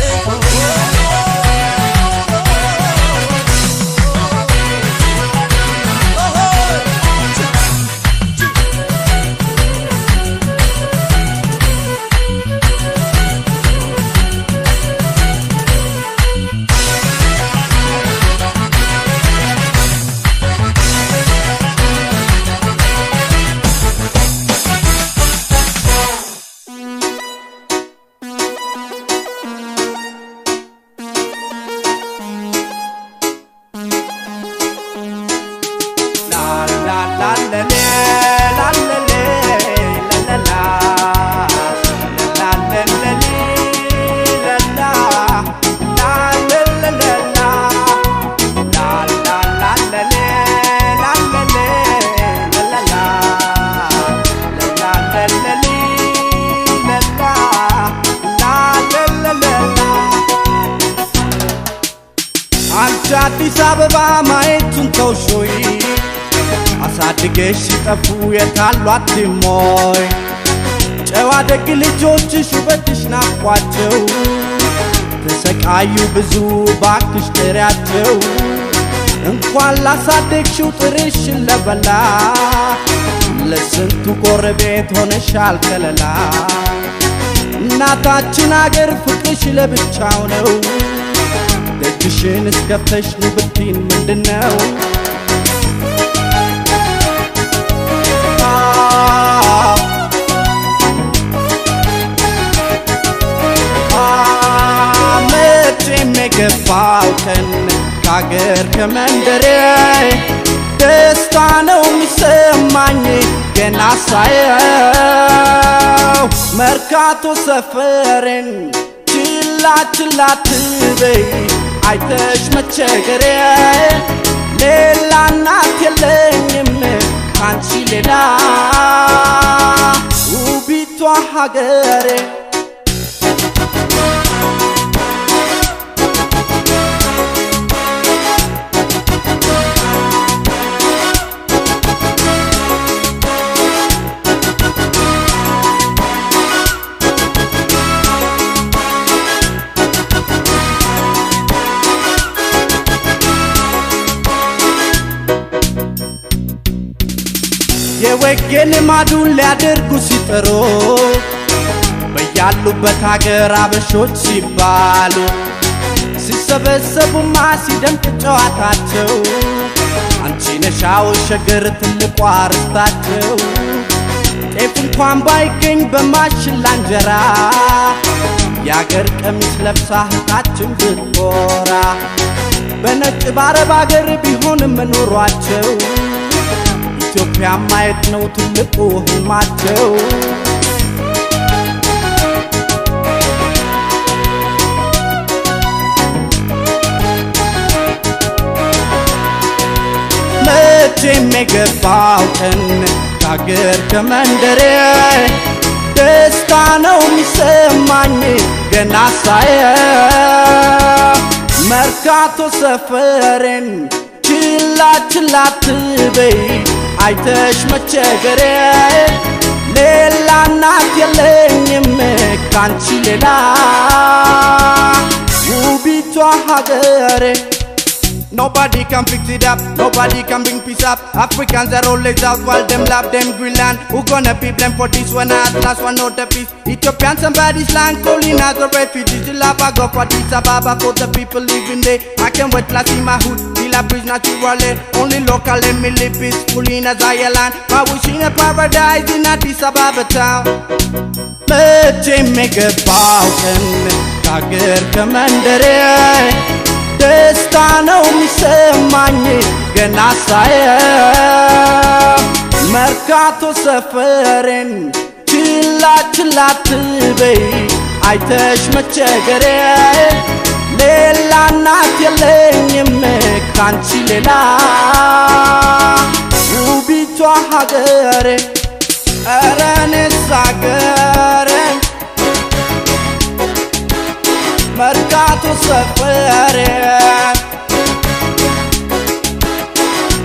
አዲስ አበባ ማየቱን ተውሾይ አሳድገሽ ሲጠፉ የታሏት ሞይ ጨዋ ደግ ልጆችሽ ውበትሽ ናፍቋቸው ተሰቃዩ ብዙ ባክሽ ጥሪያቸው እንኳን ላሳደግሽው ጥርሽን ለበላ ለስንቱ ጎረቤት ሆነሻል ከለላ እናታችን አገር ፍቅርሽ ለብቻው ነው ደጅሽን እስከፍተሽ ነው ብትይን ምንድነው መቼም የገፋው ቀን ከአገር ከመንደሬ ደስታ ነው የሚሰማኝ ገና ሳየው መርካቶ ሰፈሬን ችላ ችላ ትበይ አይተሽ መቸገሬ ሌላ እናት የለኝም ካንቺ ሌላ ውቢቷ ሀገሬ የወጌን ልማዱን ሊያደርጉ ሲጥሩ በያሉበት ሀገር አበሾች ሲባሉ ሲሰበሰቡማ ሲደምቅ ጨዋታቸው አንቺ ነሻው ሸገር ትልቋ ርስታቸው ጤፍ እንኳን ባይገኝ በማሽላ እንጀራ የአገር ቀሚስ ለብሳ እህታችን ብትኮራ በነጭ ባረብ አገር ቢሆንም ኑሯቸው ኢትዮጵያ ማየት ነው ትልቁ ህልማቸው መቼም የገባው ቀን ከአገር ከመንደሬ ደስታ ነው የሚሰማኝ ገና ሳየው መርካቶ ሰፈሬን ችላ ችላ አትበይ አይተሽ መቸገሬ ሌላ እናት የለኝም ካንቺ ሌላ ውቢቷ ሀገሬ Nobody can fix it up, nobody can bring peace up. Africans are always out while them love them Greenland. Who gonna be blamed for this one at last one not the peace? Ethiopian somebody's land calling as a refugee. The love I go for this Ababa for the people living there. I can't wait to see my hood, till I breathe naturally. Only local let me live peacefully in a Zion land. I wish in a paradise in Addis Ababa town. መቼም የገባው ቀን ከአገር ከመንደሬ ደስታ ነው የሚሰማኝ ገና ሳየው መርካቶ ሰፈሬን ችላ ችላ አትበይ አይተሽ መቸገሬ ሌላ እናት የለኝም ካንቺ ሌላ ውቢቷ ሀገሬ ኧረ እኔስ ሀገሬ መርካቶ ሰፈሬ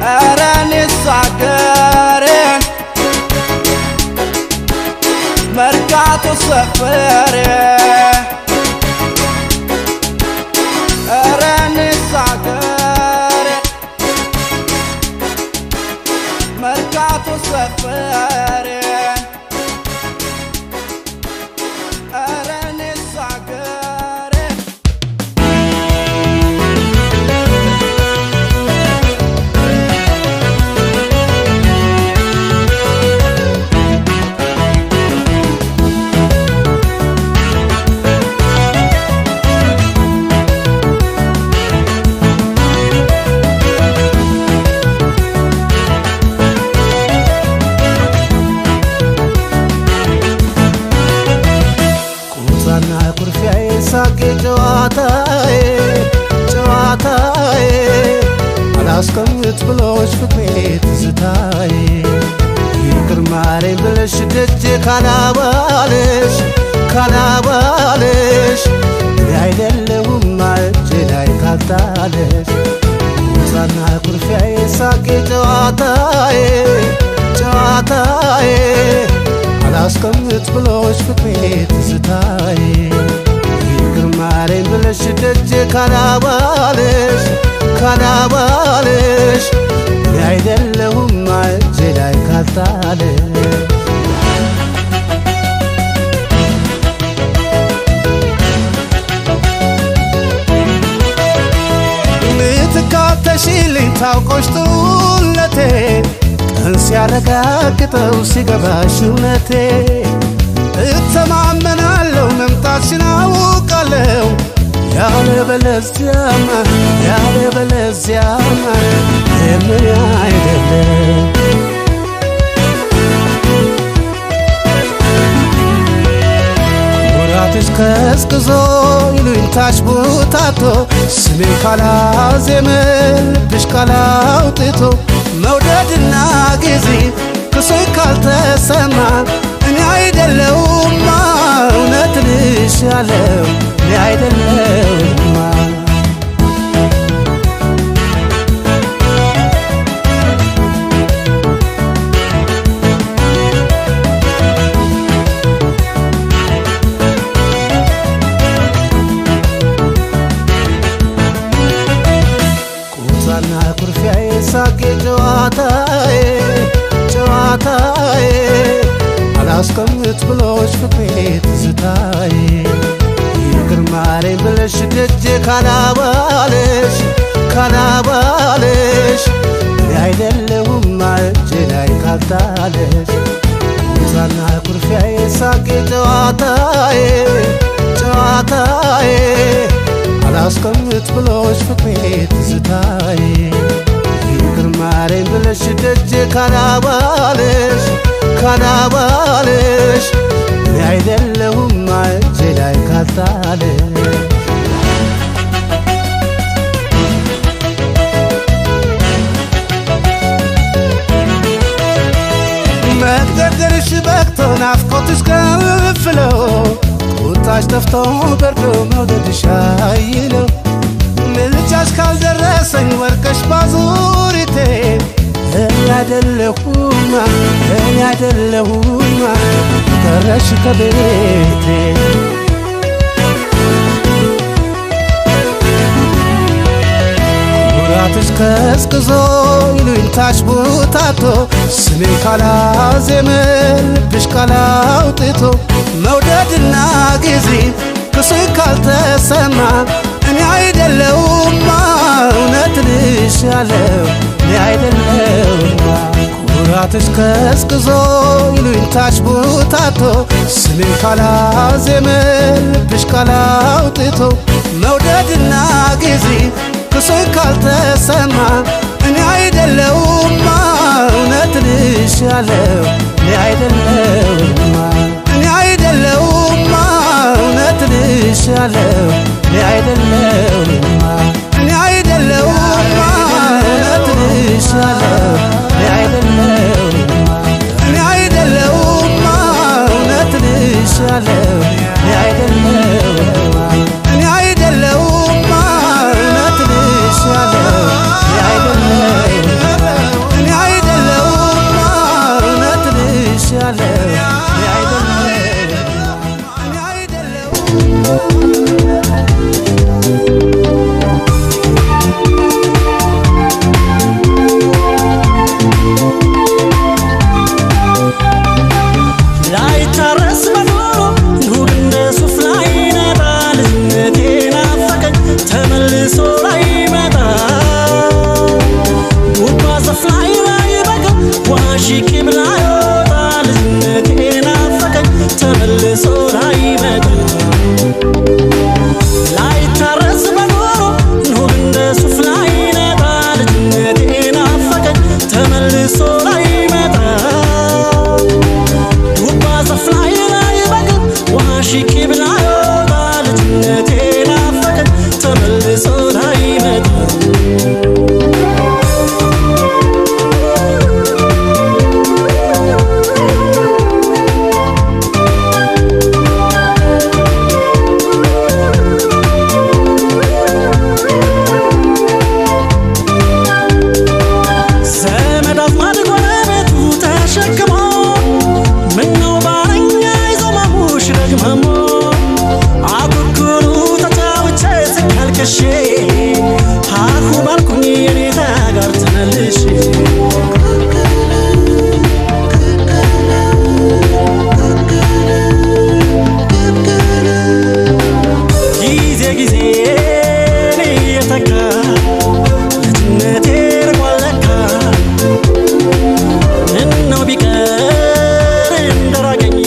ኧረ እኔስ ሀገሬ መርካቶ ሰፈሬ ኧረ እኔስ ሀገሬ መርካቶ ሰፈሬ ኧረ እኔስ ሀገሬ ሳቄ ጨዋታዬ ጨዋታዬ አላስቀምጥ ብሎሽ ፍቅሬ ትዝታዬ ይቅር ማረኝ ብለሽ ደጄ ካላባለሽ ካላባለሽ እኔ አይደለሁም እጄ ላይ ካልጣለሽ ቁጣና ኩርፊያዬ ሳቄ ጨዋታዬ ጨዋታዬ አላስቀምጥ ብሎሽ ፍቅሬ ትዝታዬ ይቅር ማረኝ ብለሽ ደጄ ካላባለሽ ካላባለሽ እኔ አይደለሁም እጄ ላይ ካልጣለሽ ልትካተሽልኝ ታውቆሽ ጡለቴ ቀን ሲያረጋግጠው ሲገባሽ እውነቴ እተማመናለሁ መምጣትሽን አውቃለሁ ያለበለዚያማ ያለበለዚያማ የምን አይደለም ወራትሽ ቀዝቅዞ ይሉኝታሽ ቡታቶ ስሜን ካላዜመ ልብሽ ካላውጥቶ መውደድና ጊዜ ክሶኝ ካልተሰማ እኔ አይደለሁማ እውነት ልሻለው እኔ አይደለሁማ ቁጣና ኩርፊያዬ ሳቄ ጨዋታዬ ጨዋታዬ አላስቀምጥ ብሎሽ ፍቅሬ ትዝታዬ ይቅር ማረኝ ብለሽ ደጄ ካላባለሽ እኔ አይደለሁም እጄ ላይ ካልጣለሽ ሙዛና ኩርፊያዬ ሳቄ ጨዋታዬ አላስቀምጥ ብሎሽ ፍቅሬ ትዝታዬ ይቅር ማረኝ ብለሽ ደጄ ካላባለሽ እኔ አይደለሁም እጄ ላይ ካልጣለሽ መቅደርሽ በቅቶ ናፍቆትሽ ከፍሎ ቁጣሽ ጠፍቶ በርዶ መውደድሽ አይለው ምልጃሽ ካልደረሰኝ ወርቀሽ ባዙሪቴ እኔ አይደለሁማ ቀረሽ ከቤቴ ሙራትሽ ቀዝቅዞ ይሉኝታሽ ቡታቶ ስሜን ካላዜመ ልብሽ ካላውጥቶ መውደድና ጊዜ ክሱኝ ካልተሰማ እኔ አይደለሁማ እውነት ልሻለው እኔ አይደለሁማ ሙራትሽ ቀዝቅዞ ይሉኝታሽ ቡታቶ ስሜን ካላዜመ ልብሽ ካላውጥቶ መውደድና ጊዜ ክሱኝ ካልተሰማ እኔ አይደለሁማ እውነት ልሻለው እኔ አይደለሁማ እውነት ልሻለው እኔ አይደለሁማ እውነት ልሻለው እኔ አይደለሁማ እውነት ልሻለው እኔ አይደለሁማ እኔ አይደለሁማ እውነት ልሻለው እኔ አይደለሁማ እውነት ልሻለው እኔ ላይታረስ በኖሮ ይሁድ እንደ ሱፍ ላይ ይነጣል ልጅነቴ ናፈቀኝ ተመልሶ ላይመጣ ጉባ ዛፍ ላይ በቅል ዋሺቂ ብላ ይወጣ ልጅነቴ ናፈቀኝ ተመልሶ ላይመጣ ላይታረስ በኖሮ ይሁድ እንደ ሱፍ ላይ ይነጣል ልጅነቴ ናፈቀኝ ተመልሶ ላይመጣ ዋሺቂ ብላ ይወጣ ልጅነቴ ናፈቀኝ ተመልሶ ላይመጣ ዘመድ አዝማድ ጎረቤቱ ተሸክሞ ምነው ባረኛ ይዞ ማሙሽ ደግመሞ አኩኩሉ ተጫውቼ ስካልከሼ ሃሁ ባልኩኝ የኔታ ጋር ተመልሼ ጊዜ እየተካ ልጅነቴ ርቋል ለካ ምነው ቢቀር እንደራቀኝ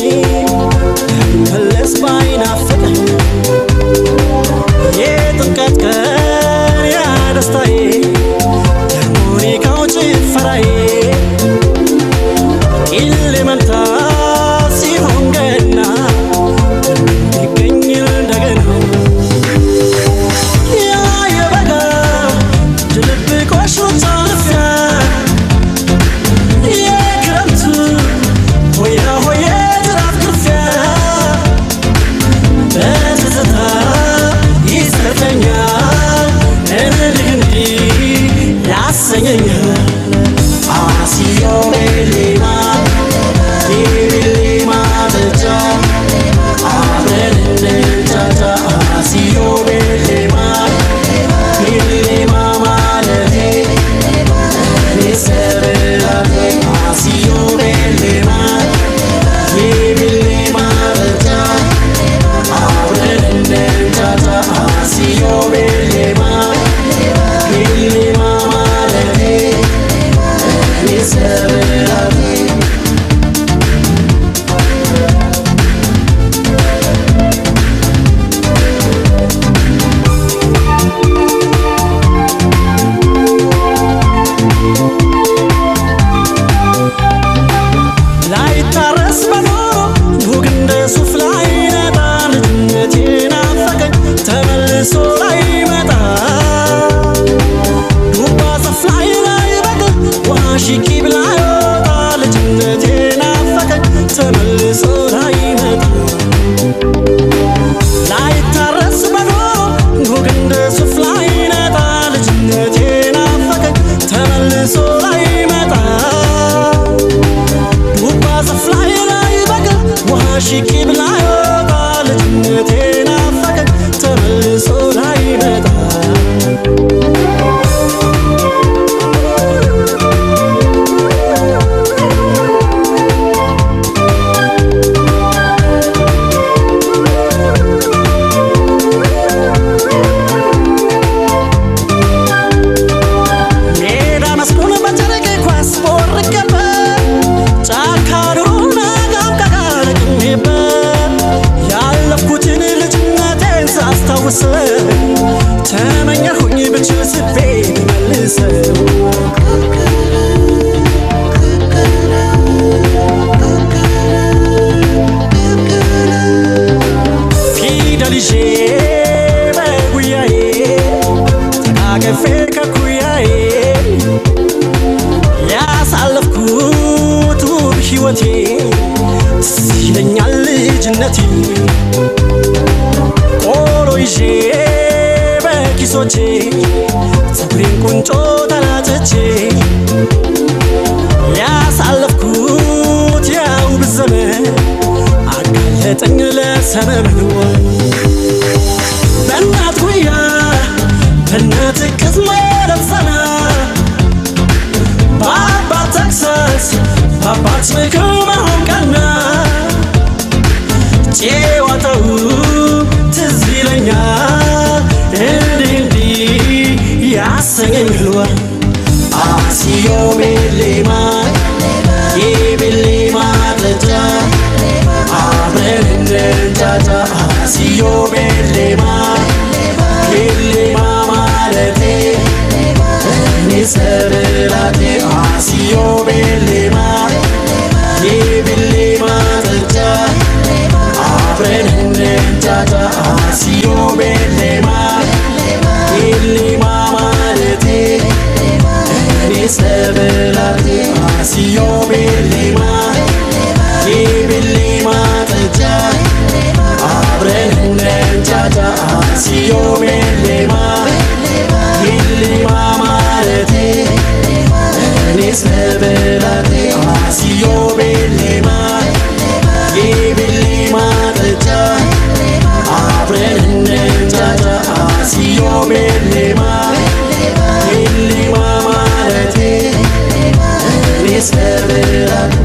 መለስ ባይናፍቀኝ የጥምቀት ቀን ያ ደስታዬ የሙዚቃው ጭፈራዬ ቂል መንታ ሲሆን ገና ይገኝ እንደገና ያ የበጋ ድብቆሽ ሩጫ ልፊያ የክረምቱ ሆያ ሆዬ ጅራፍ ግፊያ በትዝታ ይሰጠኛል እንዲህ ያሰኘኛል አሲዮ ቤሊማ ብቻ አብረን እንጫጫ አሲዮ ቤሊማ ማለቴ ሰብላቴ አሲዮ ሽቂ ብላ ይወጣ ልጅነቴ ናፈቀኝ ተመልሶ ላይመጣ ላይታረስ በሎ ጉግ እንደ ሱፍ ላይነጣ ልጅነቴ ናፈቀኝ ተመልሶ ላይመጣ ዱባ ዛፍ ላይ በቅል ውሃ ሽቂ ብላ ይወጣ ልጅነቴ ናፈቀኝ ተመልሶ ላይመጣ ተመኘሁኝ ብችል ስቤ መልሰው ፊደል ይዤ በጉያዬ ተቃቅፌ ከኩያዬ ያሳለፍኩት ውብ ሕይወቴ ትዝ ይለኛል ልጅነቴ ቆሎ ይዤ በኪሶቼ ፀጉሬን ቁንጮ ተላጭቼ ያሳለፍኩት ያውብ ዘመን አጋለጠኝ ለሰመመን በእናት ጉያ በእናት እቅፍ መለዘና በአባት ተግሳጽ በአባት ምክር መሆን ቀና ጨዋታው ትዝ ይለኛል እንዲህ ያሰኘኛል አሲዮ ቤሌማ የቤሌማ ለጃ አብረን እንጃጃ አሲዮ ቤሌማ ቤሌማ ማለቴ እኔ ሰብላቴ አሲዮ ቤሌማ የቤሌማ ለጃ አብረን እንጃጃ አሲዮ ቤሌማ ቤሌማ ማለቴ እኔ ሰብላቴ አሲዮ ቤሌማ የቤሌማ ጠጃ አብረን እንጃጃ አሲዮ ቤሌማ ቤሌማ ማለቴ እኔ ሰብላቴ አሲዮ ቤሌማ የቤሌማ ጠጃ አብረን እንጃጃ አሲዮ ቤሌማ ቤሌማ ማለቴ እኔ ሰብላቴ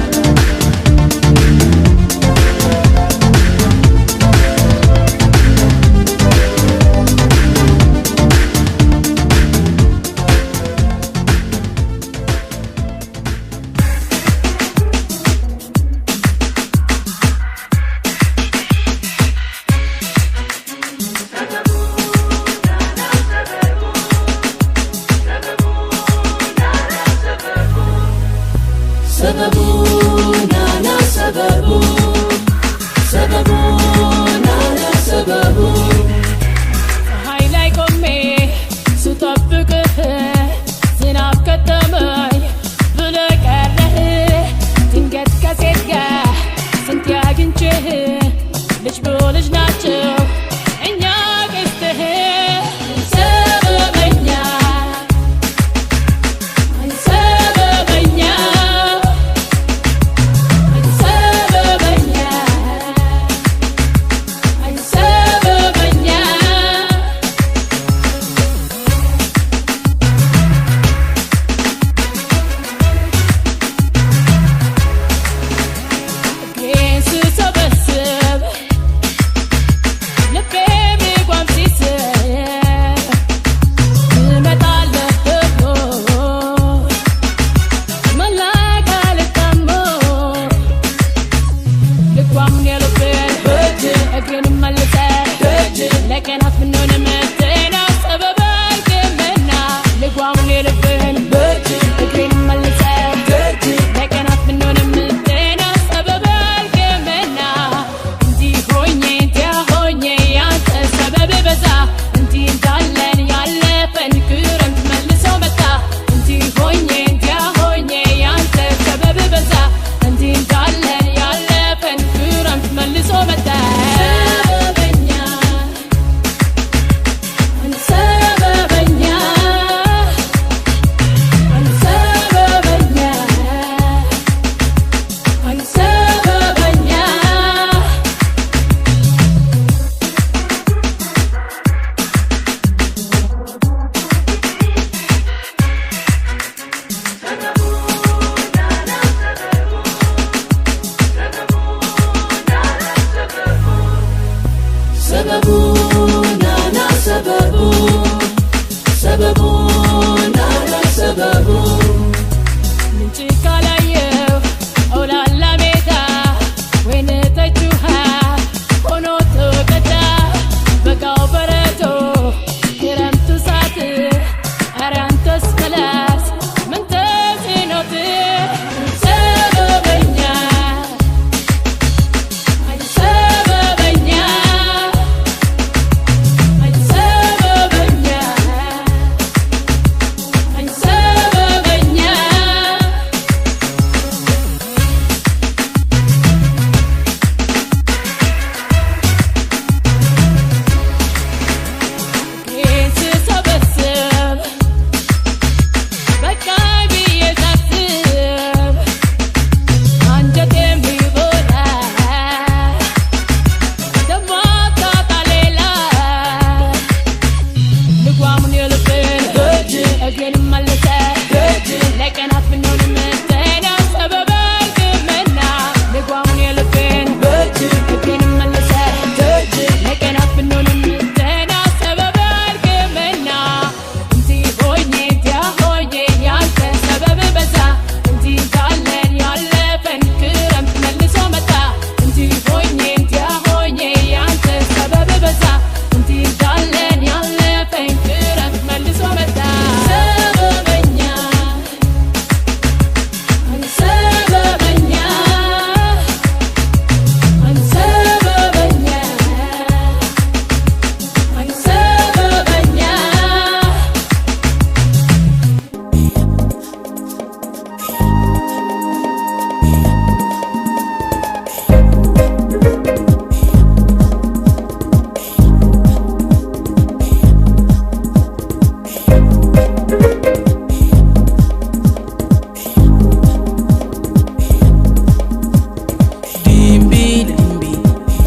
Hoñe ለቀናት ብንሆንም ደህና ሰበብ አልክምና ልጓሙን የልቤን በእጅ ልቤን መለሰ ደጅ ለቀናት ብንሆንም ደህና ሰበብ አልክምና እንዲህ ሆኜ እንዲያ ሆኜ ያንተ ሰበብ በዛ እንዲህ እንዳለን ያለፈን ክረምት መልሶ መጣ እንዲህ ሆኜ እንዲያ ሆኜ ያንተ ሰበብ በዛ እንዲህ እንዳለን ያለፈን ክረምት መልሶ መጣ ሰበበኛ ሰበበኛ ሰበበኛ ሰበበኛ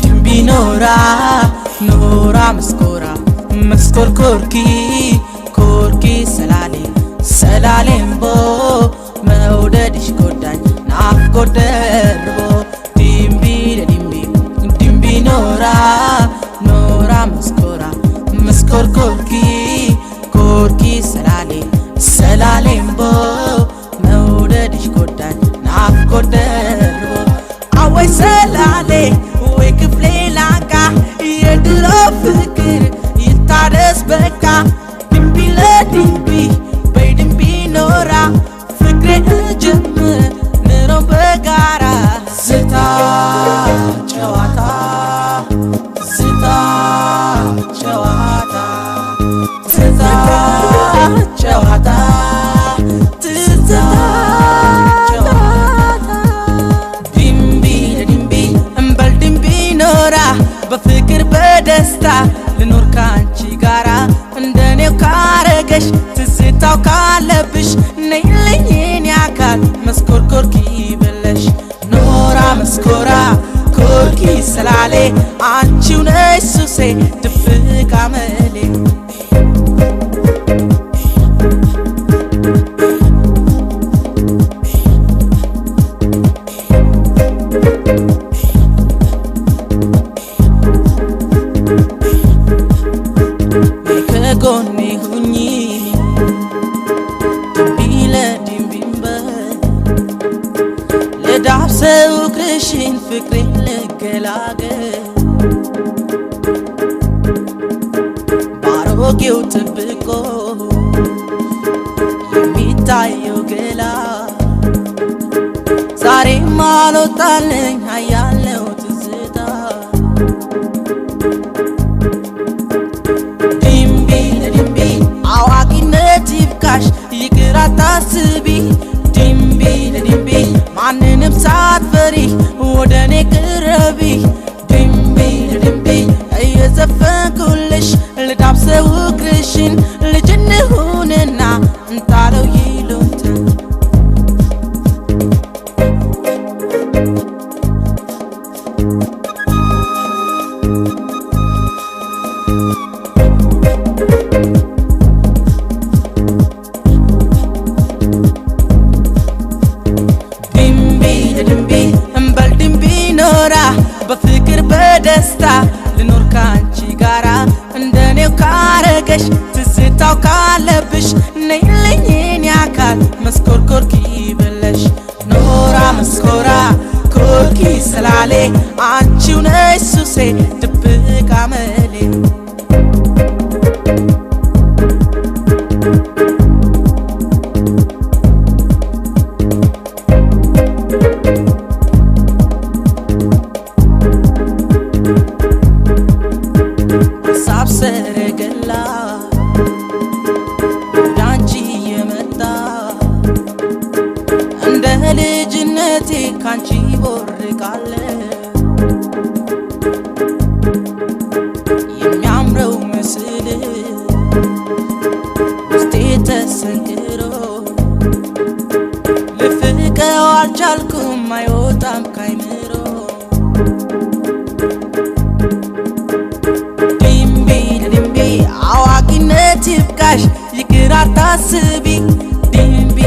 dimbi nora maskora maskor korki salalembo መውደድሽ ጎዳኝ ናፍቆት ደርቦ dimbi nora maskora maskor korki salalembo መውደድሽ ጎዳኝ ናፍቆት ደርቦ አወይ ሰላሌ ወይ ክፍሌ ላንቃ የድሮ ፍቅር ይታደስ በቃ ድንቢ ለድንቢ በድንቢ ኖራ ፍቅሬ እጅምር ኑሮ በጋራ ዝታ ጨዋታ ዝታ ጨዋታ ዝታ ጨዋታ ዝታ በፍቅር በደስታ ልኖር ካንቺ ጋራ እንደኔው ካረገሽ ትዝታው ካለብሽ ነይልኝ የኔ አካል መስኮር ኮርኪ ብለሽ ኖራ መስኮራ ኮርኪ ስላሌ አንቺው ነሽ ሱሴ ድብቅ አመሌ ጎኔ ሁኚ ድንቢምበ ልዳብሰው እግርሽን ፍቅሬን ልገላገል ባሮጌው ጥብቆ የሚታየው ገላ ዛሬም አልወጣልኝ ሀያለው ትዝታ አዋቂነት ይብቃሽ ይቅር አታስቢ ድንቢ ማንንም ሳትፈሪ ወደኔ ቅረቢ ድንቢ እየዘፈንኩልሽ ልዳብሰው እግርሽን ልጅ እንሁንና እንጣለው ይሉንታ በፍቅር በደስታ ልኖር ካንቺ ጋራ እንደኔው ካረገሽ ትዝታው ካለብሽ ነይልኝ የኔ አካል መስኮር ኮርኪ ብለሽ ኖራ መስኮራ ኮርኪ ስላሌ አንቺው ነሽ ሱሴ ድብቅ አመሌ ሰረገላ ዳንቺ የመጣ እንደ ልጅነቴ ካንቺ ቦርቃለ የሚያምረው ምስል ውስጤ ተሰንቅሮ ልፍቀው አልቻልኩም አይወጣም ካይምሮ አዋቂነት ይብቃሽ ይቅር አታስቢ ድንቢ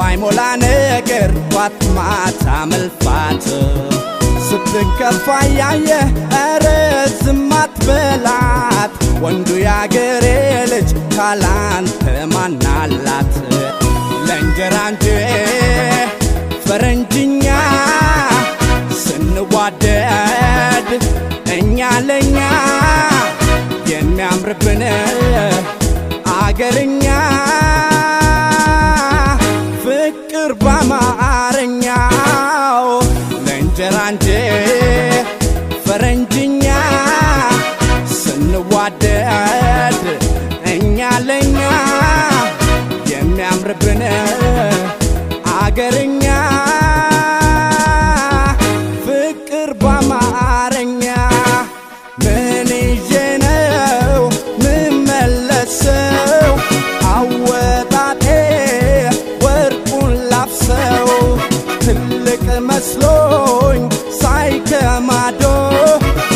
አይሞላ ነገር ጧት ማታ መልፋት ስትከፋ ያየ ኧረ ዝም አትበላት ወንዱ ያገሬ ልጅ ካላንተ ማናላት ለእንጀራ እንጂ ፈረንጅኛ ስንዋደድ እኛ ለኛ የሚያምርብን አገርኛ ፍቅር በአማርኛው ለእንጀራ እንጂ ፈረንጅኛ ስንዋደድ እኛ ለኛ የሚያምርብን አገርኛ ፍቅር በአማርኛ ምን ይዤ ነው ምመለሰው አወጣጤ ወርቁን ላፍሰው ትልቅ መስሎኝ ሳይከማዶ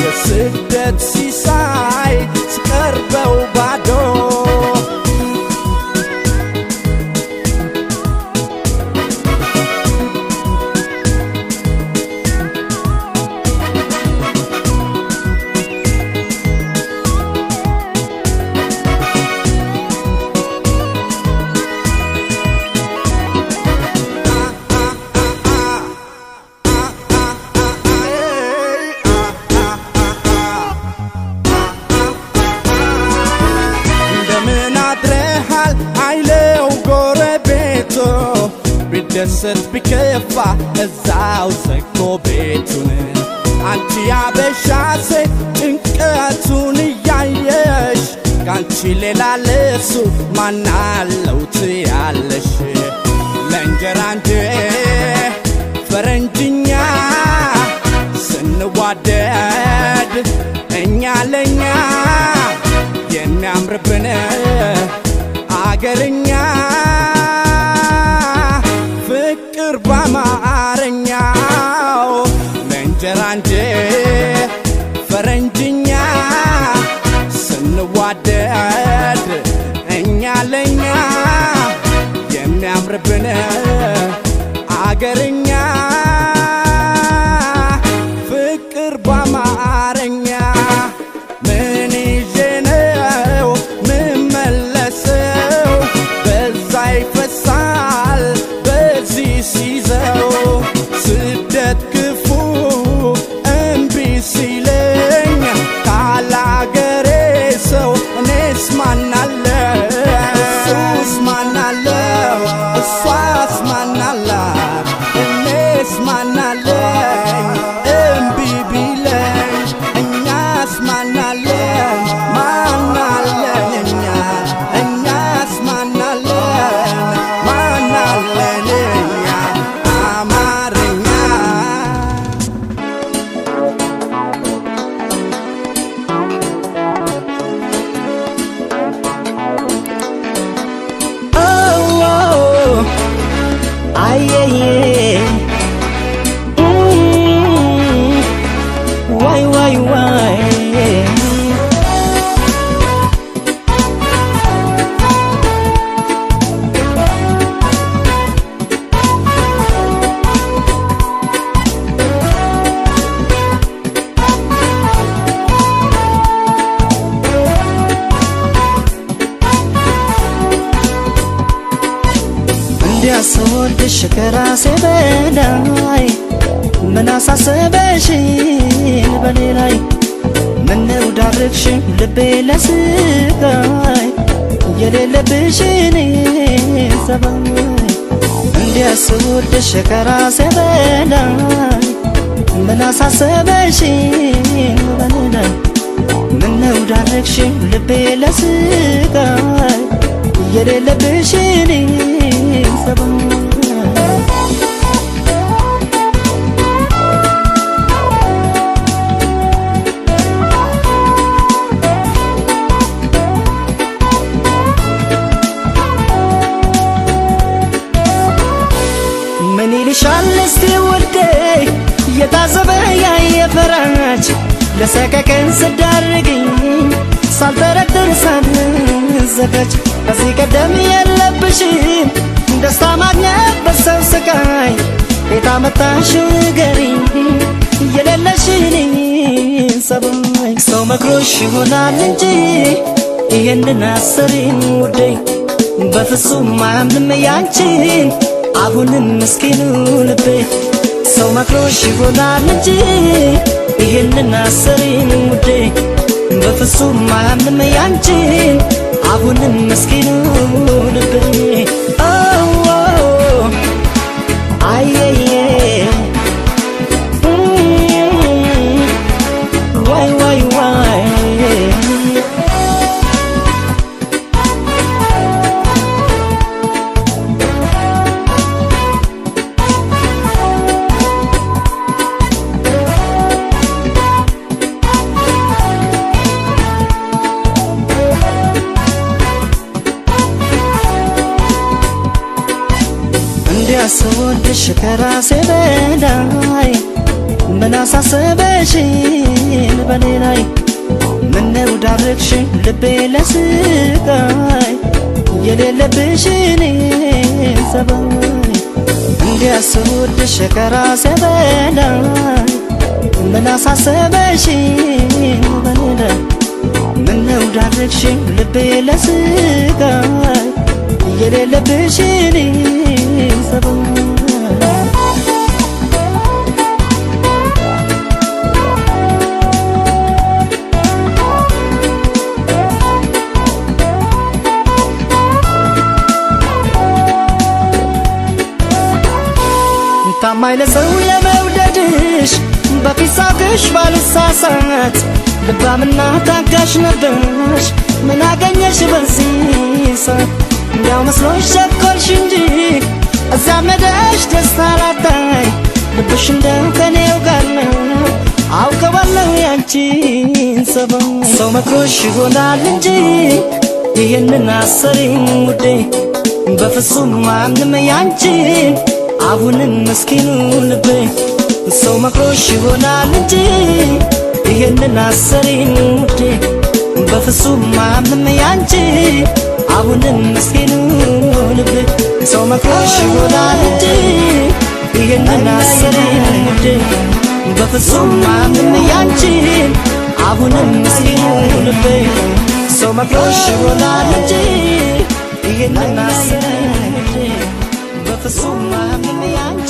የስደት ሲሳይ ስቀርበው ባዶ ቢደሰት ቢከፋ እዛው ዘግቶ ቤቱን አንቺ ያበሻ ሴት ጭንቀቱን እያየሽ ካንቺ ሌላ ለሱ ማናለው ትያለሽ ለእንጀራ እንጂ ፈረንጅኛ ስንዋደድ እኛ ለኛ የሚያምርብን አገርኛ ፍቅር በአማርኛው ለእንጀራ እንጂ ፈረንጅኛ ስንዋደድ እኛ ለኛ የሚያምርብን አገርኛ ፍቅር በአማርኛ ምን ይዤ ነው ምመለሰው በዛ ይፈሳል በዚህ ሲይዘው ስደት ክፉ እምቢ ሲለኝ ካላገሬ ሰው እኔስ ማናለው እሱስ ማናለው እሷስ ማናላት እኔስ ማናለኝ እምቢ ቢለኝ እኛስ ማናለን ማናለን እኛስ ማናለን ማናለን እኛ አማርኛ አየዬ ዋይ ዋይ ዋይ እንዲያስወድሽ ከራሴ በላይ ምን አሳሰበሽን በኔ ላይ ምነው ዳረግሽኝ ልቤ ለስቃይ የሌለብሽን ሰባይ እንዲያስወድሽ ከራሴ በላይ ምን አሳሰበሽን በኔ ላይ ምነው ዳረግሽኝ ልቤ ለስቃይ የሌለብሽን ሰባይ ምን ይልሻል እስቲ ውዴ የታዘበ ያየ ፈራች ለሰቀቀን ስዳርግኝ ሳልጠረጥር ሳልዘጋጅ ከዚህ ቀደም የለብሽም ደስታ ማግኘት በሰው ስቃይ የታመጣሽው ንገሪኝ የሌለሽን ሰባይ ሰው መክሮሽ ይሆናል እንጂ ይሄንን አሰሪኝ ውዴ በፍጹም አያምንም ያንቺን አሁንም ምስኪኑ ልቤ ሰው መክሮሽ ይሆናል እንጂ ይሄንን አሰሪኝ ውዴ በፍጹም አያምንም ያንቺን አሁንም ምስኪኑ ልቤ እንዲያስወድሽ ከራሴ በላይ ምን አሳሰበሽን በኔ ላይ ምነው ዳረግሽን ልቤ ለስቃይ የሌለብሽን ሰባይ እንዲያስወድሽ ከራሴ በላይ ምን አሳሰበሽን በኔ ላይ ምነው ዳረግሽን ልቤ ለስቃይ የሌለብሽን ታማኝ ለሰው የመውደድሽ በፊት ሳቅሽ ባልሳሳት ልባምና ታጋሽ ነበርሽ ምን አገኘሽ በዚህ ሰዓት እንዲያው መስሎሽ ቸኮልሽ እንጂ እዛ መደሽ ደስታ ላጣይ ልብሽ እንደው ከኔው ጋር ነው አውቀዋለሁ ያንቺን ሰበብ ሰው መክሮሽ ይሆናል እንጂ ይሄንን አሰሪኝ ውዴ በፍጹም አያምንም ያንቺን አሁንም ምስኪኑ ልቤ ሰው መክሮሽ ይሆናል እንጂ ይሄንን አሰሪኝ ውዴ በፍጹም አያምንም ያንቺን አሁንም ምስኪኑ ልቤ ሰው መክሮሽ ይሆናል እንጂ ይሄንን አሰሪኝ ውዴ በፍጹም አያምንም ያንቺን አሁንም ምስኪኑ ልቤ ሰው መክሮሽ ይሆናል እንጂ ይሄንን አሰሪኝ ውዴ በፍጹም አያምንም ያንቺን